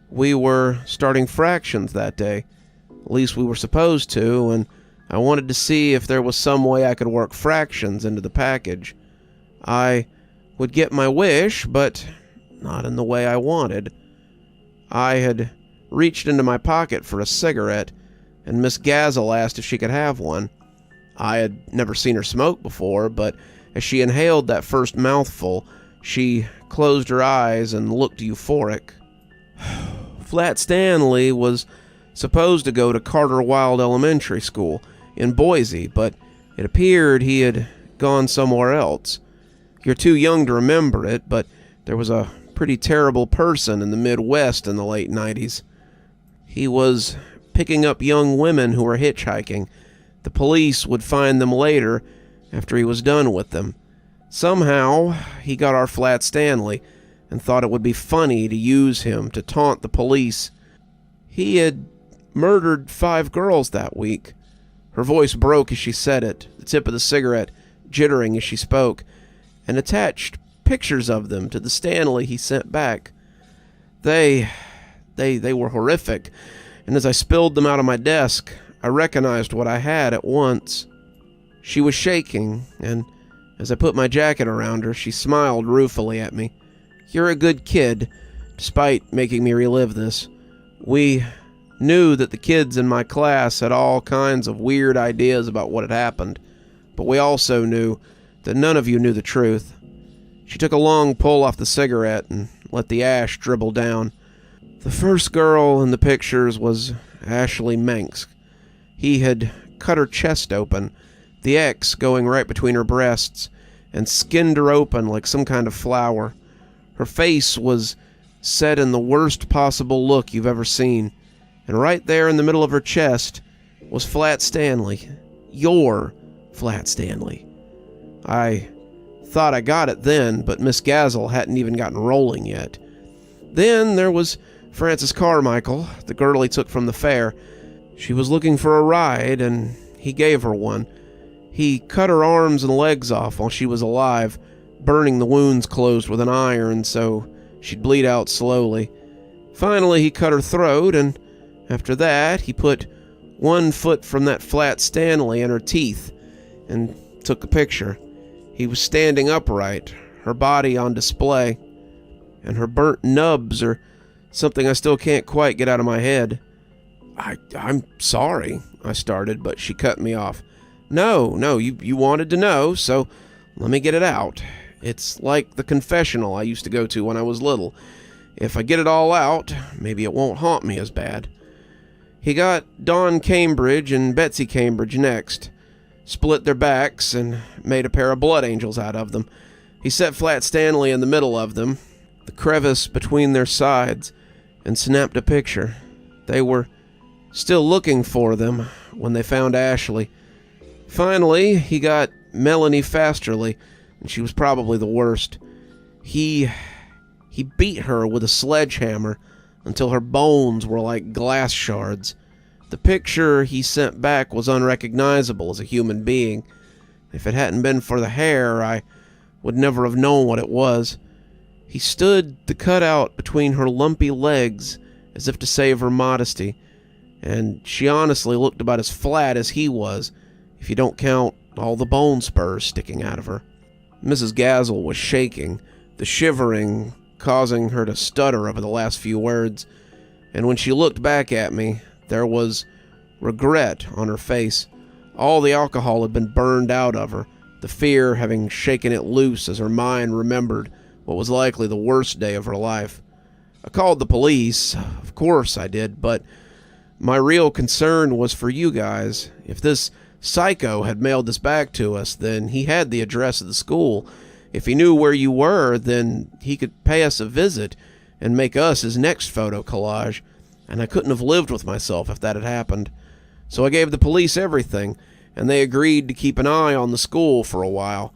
We were starting fractions that day. At least we were supposed to, and I wanted to see if there was some way I could work fractions into the package. I would get my wish, but not in the way I wanted. I had reached into my pocket for a cigarette, and Miss Gazel asked if she could have one. I had never seen her smoke before, but as she inhaled that first mouthful, she closed her eyes and looked euphoric. Flat Stanley was supposed to go to Carter Wild Elementary School in Boise, but it appeared he had gone somewhere else. You're too young to remember it, but there was a pretty terrible person in the Midwest in the late 90s. He was picking up young women who were hitchhiking. The police would find them later after he was done with them. Somehow, he got our Flat Stanley and thought it would be funny to use him to taunt the police. He had murdered 5 girls that week. Her voice broke as she said it, the tip of the cigarette jittering as she spoke, and attached pictures of them to the Stanley he sent back. They were horrific, and as I spilled them out of my desk, I recognized what I had at once. She was shaking, and as I put my jacket around her, she smiled ruefully at me. "You're a good kid, despite making me relive this. We knew that the kids in my class had all kinds of weird ideas about what had happened, but we also knew that none of you knew the truth." She took a long pull off the cigarette and let the ash dribble down. The first girl in the pictures was Ashley Manx. He had cut her chest open, the X going right between her breasts, and skinned her open like some kind of flower. Her face was set in the worst possible look you've ever seen, and right there in the middle of her chest was Flat Stanley. Your Flat Stanley. I thought I got it then, but Miss Gazel hadn't even gotten rolling yet. Then there was Frances Carmichael, the girl he took from the fair. She was looking for a ride, and he gave her one. He cut her arms and legs off while she was alive, burning the wounds closed with an iron so she'd bleed out slowly. Finally, he cut her throat, and after that, he put 1 foot from that Flat Stanley in her teeth and took a picture. He was standing upright, her body on display, and her burnt nubs are something I still can't quite get out of my head. I'm sorry, I started, but she cut me off. No, you wanted to know, so let me get it out. It's like the confessional I used to go to when I was little. If I get it all out, maybe it won't haunt me as bad. He got Dawn Cambridge and Betsy Cambridge next, split their backs, and made a pair of blood angels out of them. He set Flat Stanley in the middle of them, the crevice between their sides, and snapped a picture. They were still looking for them when they found Ashley. Finally, he got Melanie Fasterly, and she was probably the worst. He beat her with a sledgehammer until her bones were like glass shards. The picture he sent back was unrecognizable as a human being. If it hadn't been for the hair, I would never have known what it was. He stood the cutout between her lumpy legs as if to save her modesty, and she honestly looked about as flat as he was, if you don't count all the bone spurs sticking out of her. Mrs. Gazzle was shaking, the shivering causing her to stutter over the last few words, and when she looked back at me, there was regret on her face. All the alcohol had been burned out of her, the fear having shaken it loose as her mind remembered what was likely the worst day of her life. I called the police, of course I did, but my real concern was for you guys. If this psycho had mailed this back to us, then he had the address of the school. If he knew where you were, then he could pay us a visit and make us his next photo collage, and I couldn't have lived with myself if that had happened. So I gave the police everything, and they agreed to keep an eye on the school for a while.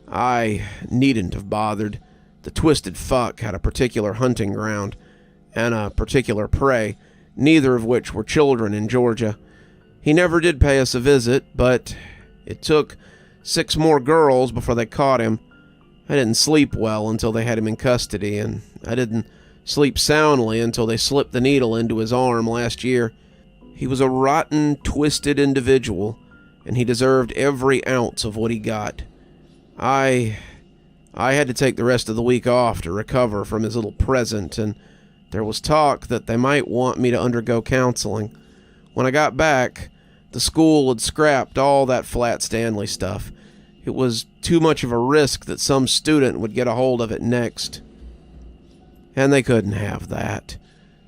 I needn't have bothered. The twisted fuck had a particular hunting ground, and a particular prey, neither of which were children in Georgia. He never did pay us a visit, but it took 6 more girls before they caught him. I didn't sleep well until they had him in custody, and I didn't sleep soundly until they slipped the needle into his arm last year. He was a rotten, twisted individual, and he deserved every ounce of what he got. I had to take the rest of the week off to recover from his little present, and there was talk that they might want me to undergo counseling. When I got back, the school had scrapped all that flat Stanley stuff. It was too much of a risk that some student would get a hold of it next. And they couldn't have that.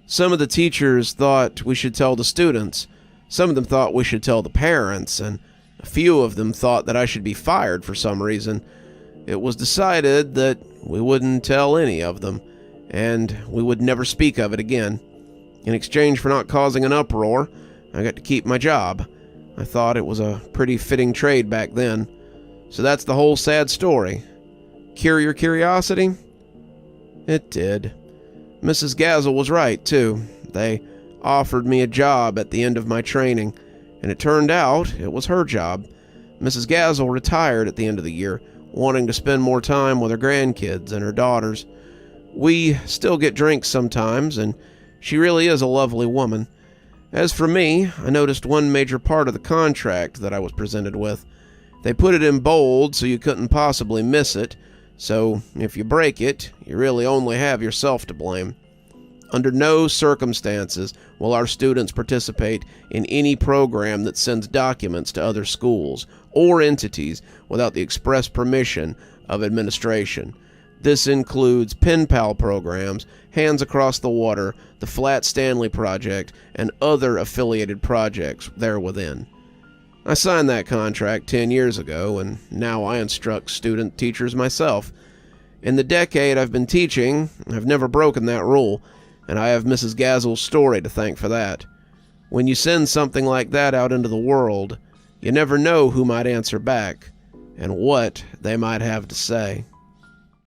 Some of the teachers thought we should tell the students. Some of them thought we should tell the parents, and a few of them thought that I should be fired for some reason. It was decided that we wouldn't tell any of them, and we would never speak of it again. In exchange for not causing an uproar, I got to keep my job. I thought it was a pretty fitting trade back then. So that's the whole sad story. Cure your curiosity? It did. Mrs. Gazzle was right, too. They offered me a job at the end of my training, and it turned out it was her job. Mrs. Gazzle retired at the end of the year, wanting to spend more time with her grandkids and her daughters. We still get drinks sometimes, and she really is a lovely woman. As for me, I noticed one major part of the contract that I was presented with. They put it in bold so you couldn't possibly miss it, so if you break it, you really only have yourself to blame. Under no circumstances will our students participate in any program that sends documents to other schools or entities without the express permission of administration. This includes pen pal programs, Hands Across the Water, the Flat Stanley Project, and other affiliated projects there within. I signed that contract 10 years ago, and now I instruct student teachers myself. In the decade I've been teaching, I've never broken that rule, and I have Mrs. Gazzle's story to thank for that. When you send something like that out into the world, you never know who might answer back, and what they might have to say.